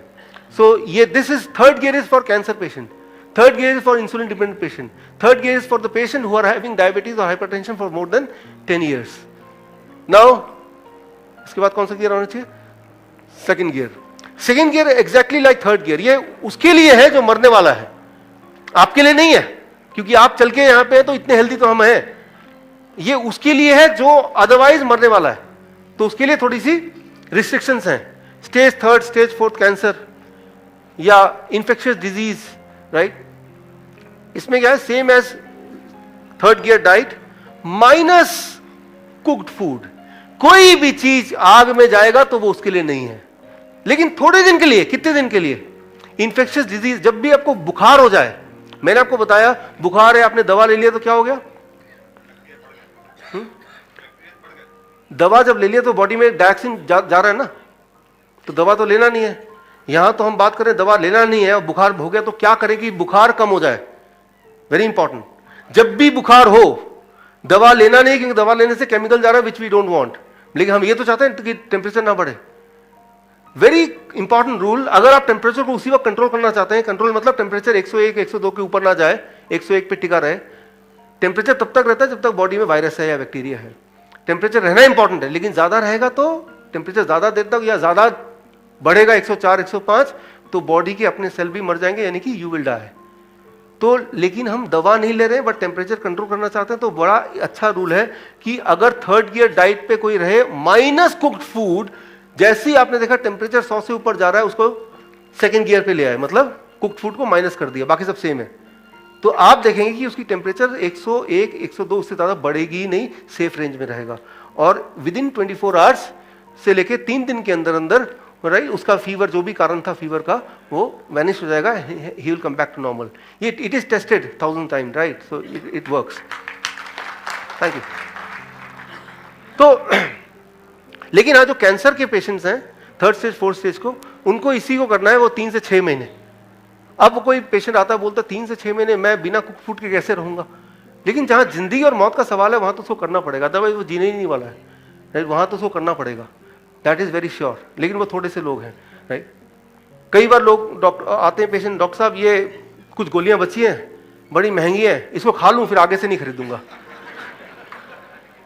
सो ये this is third gear is for cancer patient, third gear is for insulin dependent patient, third gear is for the patient who are having diabetes और hypertension for more than 10 years। Now इसके बाद कौन सा gear होना चाहिए, second gear. Second gear exactly like third gear, ये उसके लिए है जो मरने वाला है, आपके लिए नहीं है, क्योंकि आप चल के यहां पे हैं तो इतने हेल्दी तो हम हैं। ये उसके लिए है जो अदरवाइज मरने वाला है, तो उसके लिए थोड़ी सी रिस्ट्रिक्शंस हैं। स्टेज 3, स्टेज 4 कैंसर या इंफेक्शियस डिजीज, राइट। इसमें क्या है, same as third gear diet minus cooked food. कोई भी चीज आग में जाएगा तो वो उसके लिए नहीं है, लेकिन थोड़े दिन के लिए, कितने दिन के लिए, इंफेक्शियस डिजीज, जब भी आपको बुखार हो जाए, मैंने आपको बताया बुखार है, आपने दवा ले लिया तो क्या हो गया, दवा जब ले लिया तो बॉडी में डायऑक्सिन जा रहा है ना, तो दवा तो लेना नहीं है। यहां तो हम बात करें दवा लेना नहीं है और बुखार हो गया तो क्या करें कि बुखार कम हो जाए। वेरी इंपॉर्टेंट, जब भी बुखार हो दवा लेना नहीं, क्योंकि दवा लेने से केमिकल जा रहा है विच वी डोंट वांट, लेकिन हम ये तो चाहते हैं कि टेम्परेचर ना बढ़े। वेरी इंपॉर्टेंट रूल, अगर आप टेम्परेचर को उसी वक्त कंट्रोल करना चाहते हैं, कंट्रोल मतलब टेम्परेचर 101 102 के ऊपर ना जाए, 101 पे टिका रहे। टेम्परेचर तब तक रहता है जब तक बॉडी में वायरस है या बैक्टीरिया है। टेम्परेचर रहना इंपॉर्टेंट है, लेकिन ज्यादा रहेगा तो टेम्परेचर ज्यादा देर तक या ज्यादा बढ़ेगा 104 105 तो बॉडी के अपने सेल भी मर जाएंगे, यानी कि यू विल डाई। तो लेकिन हम दवा नहीं ले रहे हैं बट टेम्परेचर कंट्रोल करना चाहते हैं, तो बड़ा अच्छा रूल है कि अगर थर्ड गियर डाइट पे कोई रहे, माइनस कुक्ड फूड, जैसे ही आपने देखा टेम्परेचर 100 से ऊपर जा रहा है उसको सेकंड गियर पे ले आए, मतलब कुक्ड फूड को माइनस कर दिया, बाकी सब सेम है। तो आप देखेंगे कि उसकी टेम्परेचर 101 102 उससे ज्यादा बढ़ेगी ही नहीं, सेफ रेंज में रहेगा। और विद इन 24 आवर्स से लेके 3 दिन के अंदर अंदर, राइट, उसका फीवर जो भी कारण था फीवर का वो वैनिश हो जाएगा, he will come back to normal. ये it is tested 1000 time, right, so it works. Thank you. तो लेकिन आज जो कैंसर के पेशेंट्स हैं 3rd स्टेज 4th स्टेज को, उनको इसी को करना है, वो 3 से 6 महीने। अब कोई पेशेंट आता है बोलता 3 से 6 महीने मैं बिना कुक फूड के कैसे रहूंगा, लेकिन जहां जिंदगी और मौत का सवाल है वहां तो उसको करना पड़ेगा, अदरवाइज वो जीने ही नहीं वाला है, राइट, वहां तो उसको करना पड़ेगा, दैट इज वेरी श्योर। लेकिन वो थोड़े से लोग हैं, राइट। कई बार लोग डॉक्टर आते हैं, पेशेंट, डॉक्टर साहब ये कुछ गोलियां बची हैं, बड़ी महंगी है, इसको खा लूं फिर आगे से नहीं खरीदूंगा।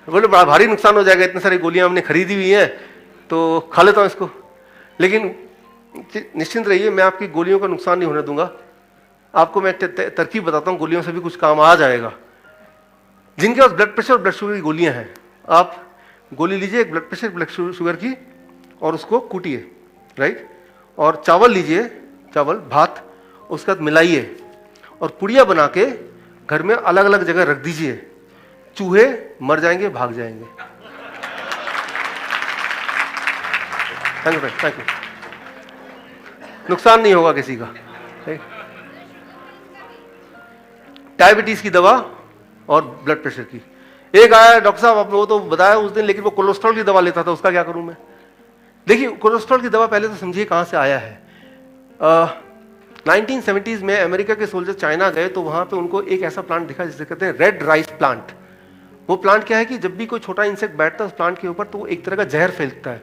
बोले बड़ा भारी नुकसान हो जाएगा, इतनी सारी गोलियां हमने खरीदी हुई हैं तो खा लेता हूं इसको। लेकिन निश्चिंत रहिए, मैं आपकी गोलियों का नुकसान नहीं होने दूंगा। आपको मैं तरकीब बताता हूं, गोलियों से भी कुछ काम आ जाएगा। जिनके पास ब्लड प्रेशर और ब्लड शुगर की गोलियां हैं, आप गोली लीजिए एक ब्लड प्रेशर ब्लड शुगर की और उसको कूटिए, राइट, और चावल लीजिए, चावल भात, उसके साथ मिलाइए और पुड़िया बना के घर में अलग अलग जगह रख दीजिए, चूहे मर जाएंगे, भाग जाएंगे। Thank you, thank you. नुकसान नहीं होगा किसी का। डायबिटीज की दवा और ब्लड प्रेशर की। एक आया डॉक्टर साहब, आपने वो तो बताया उस दिन, लेकिन वो कोलेस्ट्रॉल की दवा लेता था, उसका क्या करूं मैं। देखिए कोलेस्ट्रॉल की दवा पहले तो समझिए कहां से आया है। 1970s में अमेरिका के सोल्जर चाइना गए तो वहां पे उनको एक ऐसा प्लांट दिखा जिसे कहते हैं रेड राइस प्लांट। वो प्लांट क्या है कि जब भी कोई छोटा इंसेक्ट बैठता है उस प्लांट के ऊपर तो वो एक तरह का जहर फेंकता है,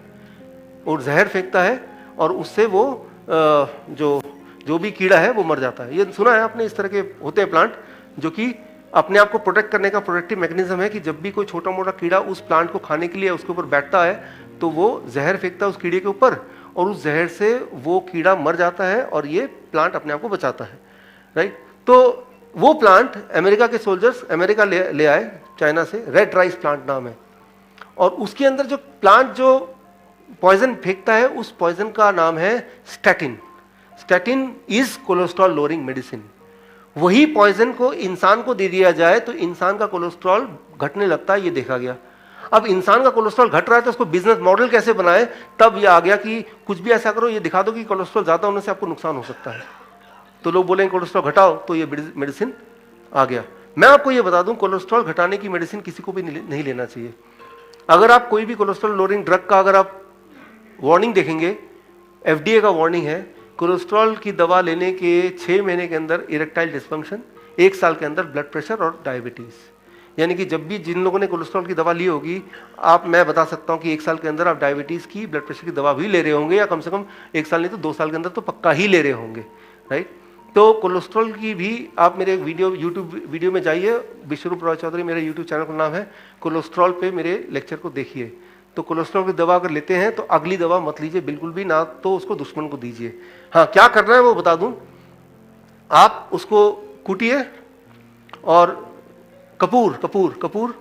और जहर फेंकता है और उससे वो जो भी कीड़ा है वो मर जाता है। ये सुना है आपने, इस तरह के होते हैं प्लांट जो कि अपने आप को प्रोटेक्ट करने का प्रोटेक्टिव मैकेनिज्म है कि जब भी कोई छोटा मोटा कीड़ा उस प्लांट को खाने के लिए उसके ऊपर बैठता है तो वो जहर फेंकता है उस कीड़े के ऊपर और उस जहर से वो कीड़ा मर जाता है और ये प्लांट अपने आप को बचाता है, राइट। तो वो प्लांट अमेरिका के सोल्जर्स अमेरिका ले आए चाइना से, रेड राइस प्लांट नाम है, और उसके अंदर जो प्लांट जो पॉइजन फेंकता है उस पॉइजन का नाम है statin. Statin is cholesterol lowering medicine. वही पॉइजन को इंसान को दे दिया जाए तो इंसान का कोलेस्ट्रॉल घटने लगता है, ये देखा गया। अब इंसान का कोलेस्ट्रॉल घट रहा है तो उसको बिजनेस मॉडल कैसे बनाए, तब ये आ गया कि कुछ भी ऐसा करो, ये दिखा दो कि कोलेस्ट्रॉल ज्यादा होने से आपको नुकसान हो सकता है, तो लोग बोलेंगे कोलेस्ट्रॉल घटाओ, तो ये मेडिसिन आ गया। मैं आपको ये बता दूं, कोलेस्ट्रॉल घटाने की मेडिसिन किसी को भी नहीं लेना चाहिए। अगर आप कोई भी कोलेस्ट्रॉल लोअरिंग ड्रग का अगर आप वार्निंग देखेंगे, FDA का वार्निंग है, कोलेस्ट्रॉल की दवा लेने के 6 महीने के अंदर इरेक्टाइल डिस्फंक्शन, 1 साल के अंदर ब्लड प्रेशर और डायबिटीज। यानी कि जब भी जिन लोगों ने कोलेस्ट्रॉल की दवा ली होगी, मैं बता सकता हूं कि 1 साल के अंदर आप डायबिटीज की, ब्लड प्रेशर की दवा भी ले रहे होंगे, या कम से कम 1 साल नहीं तो 2 साल के अंदर तो पक्का ही ले रहे होंगे, राइट। तो कोलेस्ट्रॉल की भी आप मेरे यूट्यूब वीडियो में जाइए, विश्वरूप रॉय चौधरी मेरे यूट्यूब चैनल का नाम है, कोलेस्ट्रॉल पे मेरे लेक्चर को देखिए। तो कोलेस्ट्रॉल की दवा अगर लेते हैं तो अगली दवा मत लीजिए बिल्कुल भी ना, तो उसको दुश्मन को दीजिए। हाँ, क्या करना है वो बता दूं, आप उसको कूटिए और कपूर कपूर कपूर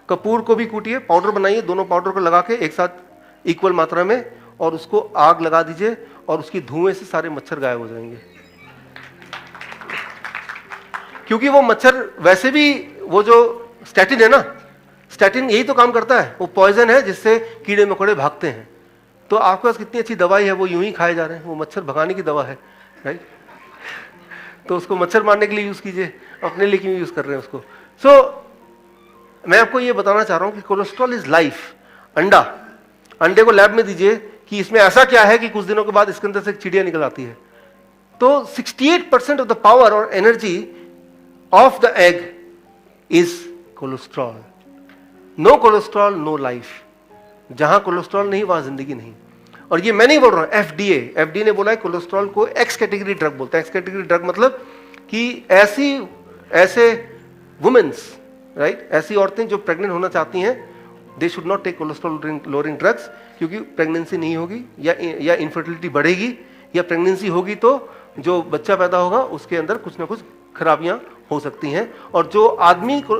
कपूर को भी कूटिए, पाउडर बनाइए, दोनों पाउडर को लगा के एक साथ इक्वल मात्रा में, और उसको आग लगा दीजिए और उसकी धुएं से सारे मच्छर गायब हो जाएंगे। क्योंकि वो मच्छर वैसे भी, वो जो स्टैटिन है ना, स्टैटिन यही तो काम करता है, वो पॉइजन है जिससे कीड़े मकोड़े भागते हैं। तो आपके पास कितनी अच्छी दवाई है, वो यूं ही खाए जा रहे हैं, वो मच्छर भगाने की दवा है, राइट। तो उसको मच्छर मारने के लिए यूज कीजिए, अपने लिए क्यों यूज कर रहे हैं उसको। मैं आपको ये बताना चाह रहा हूं कि कोलेस्ट्रॉल इज लाइफ। अंडे को लैब में दीजिए कि इसमें ऐसा क्या है कि कुछ दिनों के बाद इसके अंदर से एक चिड़िया निकल आती है। तो 68% ऑफ द पावर और energy of the egg is cholesterol. No cholesterol no life. जहां कोलेस्ट्रॉल नहीं वहां जिंदगी नहीं। और ये मैं नहीं बोल रहा हूं, एफडीए ने बोला है कोलेस्ट्रॉल को एक्स कैटेगरी ड्रग बोलते हैं। एक्स कैटेगरी ड्रग मतलब कि ऐसे वुमेन्स, राइट, ऐसी औरतें जो प्रेग्नेंट होना चाहती हैं, they should not take cholesterol lowering drugs, क्योंकि प्रेगनेंसी नहीं होगी या इनफर्टिलिटी बढ़ेगी, या प्रेगनेंसी होगी तो जो बच्चा पैदा होगा उसके अंदर कुछ ना कुछ खराबियां हो सकती हैं। और जो आदमी को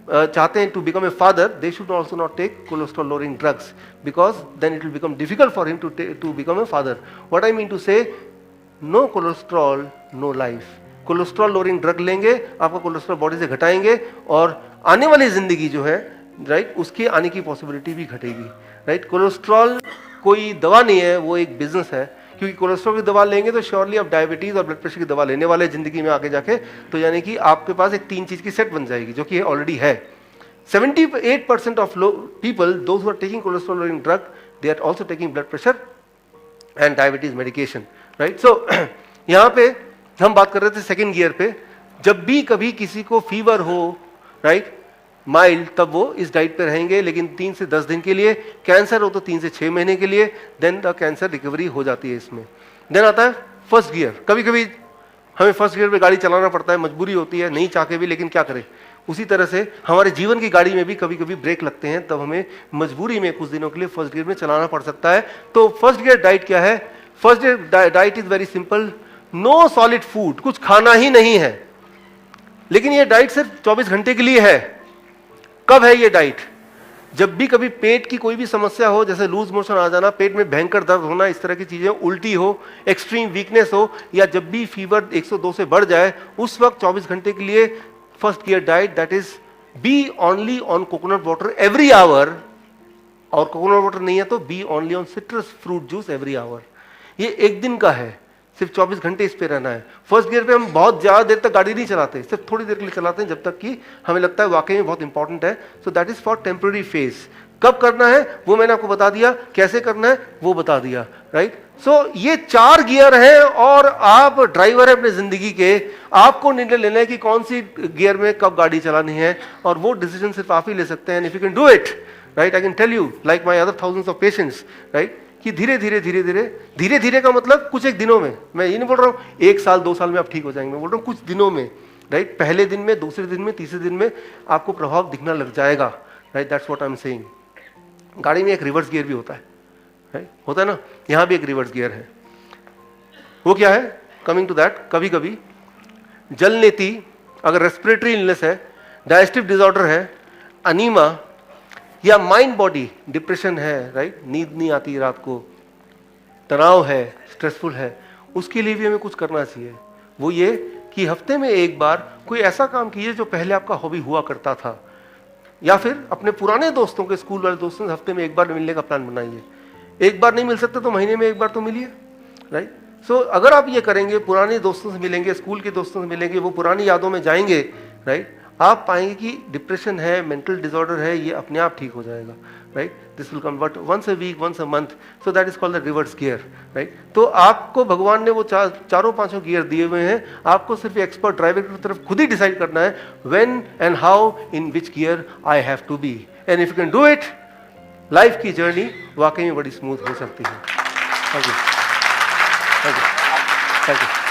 चाहते हैं to become a father, they should also not take cholesterol lowering drugs, because then it will become difficult for him to become a father. What I mean to say, no cholesterol no life. Cholesterol lowering drug लेंगे, आपका cholesterol body से घटाएंगे और आने वाली जिंदगी जो है, राइट, उसकी आने की पॉसिबिलिटी भी घटेगी। राइट, कोलेस्ट्रॉल कोई दवा नहीं है, वो एक बिजनेस है। क्योंकि कोलेस्ट्रॉल की दवा लेंगे तो श्योरली आप डायबिटीज और ब्लड प्रेशर की दवा लेने वाले जिंदगी में आगे जाके, तो यानी कि आपके पास एक 3 चीज की सेट बन जाएगी, जो कि ऑलरेडी है। 78% of people those who are taking cholesterol lowering drug, they are also taking blood pressure and diabetes medication. Right, so यहाँ पे हम बात कर रहे थे सेकेंड गियर पे। जब भी कभी किसी को फीवर हो, राइट, माइल्ड, तब वो इस डाइट पे रहेंगे, लेकिन 3 से 10 दिन के लिए। कैंसर हो तो 3 से 6 महीने के लिए, देन द कैंसर रिकवरी हो जाती है इसमें। देन आता है फर्स्ट गियर। कभी कभी हमें फर्स्ट गियर पे गाड़ी चलाना पड़ता है, मजबूरी होती है, नहीं चाह के भी, लेकिन क्या करें। उसी तरह से हमारे जीवन की गाड़ी में भी कभी कभी ब्रेक लगते हैं, तब हमें मजबूरी में कुछ दिनों के लिए फर्स्ट गियर में चलाना पड़ सकता है। तो फर्स्ट गियर डाइट क्या है? First gear diet is very simple, no solid food, कुछ खाना ही नहीं है। लेकिन ये डाइट सिर्फ 24 घंटे के लिए है। कब है ये डाइट? जब भी कभी पेट की कोई भी समस्या हो, जैसे लूज मोशन आ जाना, पेट में भयंकर दर्द होना, इस तरह की चीजें, उल्टी हो, एक्सट्रीम वीकनेस हो, या जब भी फीवर 102 से बढ़ जाए, उस वक्त 24 घंटे के लिए first gear diet, that is be only on coconut water every hour, और कोकोनट वाटर नहीं है तो be only on citrus fruit juice every hour. ये एक दिन का है, सिर्फ 24 घंटे इस पे रहना है। फर्स्ट गियर पे हम बहुत ज्यादा देर तक गाड़ी नहीं चलाते, सिर्फ थोड़ी देर के लिए चलाते हैं, जब तक कि हमें लगता है वाकई में बहुत इंपॉर्टेंट है। सो that is for temporary phase. कब करना है वो मैंने आपको बता दिया, कैसे करना है वो बता दिया। राइट, सो ये 4 गियर हैं और आप ड्राइवर है अपने जिंदगी के। आपको निर्णय लेना है कि कौन सी गियर में कब गाड़ी चलानी है, और वो डिसीजन सिर्फ आप ही ले सकते हैं। If you can do it, right, I can tell you like my other thousands of patients, right, कि धीरे धीरे का मतलब कुछ एक दिनों में। मैं ये नहीं बोल रहा हूँ 1 साल 2 साल में आप ठीक हो जाएंगे, मैं बोल रहा हूँ कुछ दिनों में। राइट, पहले दिन में, दूसरे दिन में, तीसरे दिन में आपको प्रभाव दिखना लग जाएगा। Right, that's what I am saying. गाड़ी में एक रिवर्स गियर भी होता है, राइट, होता है ना, यहाँ भी एक रिवर्स गियर है। वो क्या है? कमिंग टू दैट, कभी कभी जलनेती, अगर रेस्पिरेटरी इलनेस है, डाइजेस्टिव डिसऑर्डर है, अनीमा, या माइंड बॉडी डिप्रेशन है, राइट, नींद नहीं आती रात को, तनाव है, स्ट्रेसफुल है, उसके लिए भी हमें कुछ करना चाहिए। वो ये कि हफ्ते में एक बार कोई ऐसा काम कीजिए जो पहले आपका हॉबी हुआ करता था, या फिर अपने पुराने दोस्तों के, स्कूल वाले दोस्तों से हफ्ते में एक बार मिलने का प्लान बनाइए। एक बार नहीं मिल सकते तो महीने में एक बार तो मिलिए। राइट, सो अगर आप ये करेंगे, पुराने दोस्तों से मिलेंगे, स्कूल के दोस्तों से मिलेंगे, वो पुरानी यादों में जाएंगे, राइट, आप पाएंगे कि डिप्रेशन है, मेंटल डिसऑर्डर है, ये अपने आप ठीक हो जाएगा। Right, this will come but once a week, once a month, so that is called the reverse gear. Right, तो आपको भगवान ने वो चारों पांचों गियर दिए हुए हैं, आपको सिर्फ एक्सपर्ट ड्राइवर की तरफ खुद ही डिसाइड करना है when and how, in which gear I have to be. And if you can do it, life की जर्नी वाकई में बड़ी स्मूथ हो सकती है। Thank you, thank you, thank you.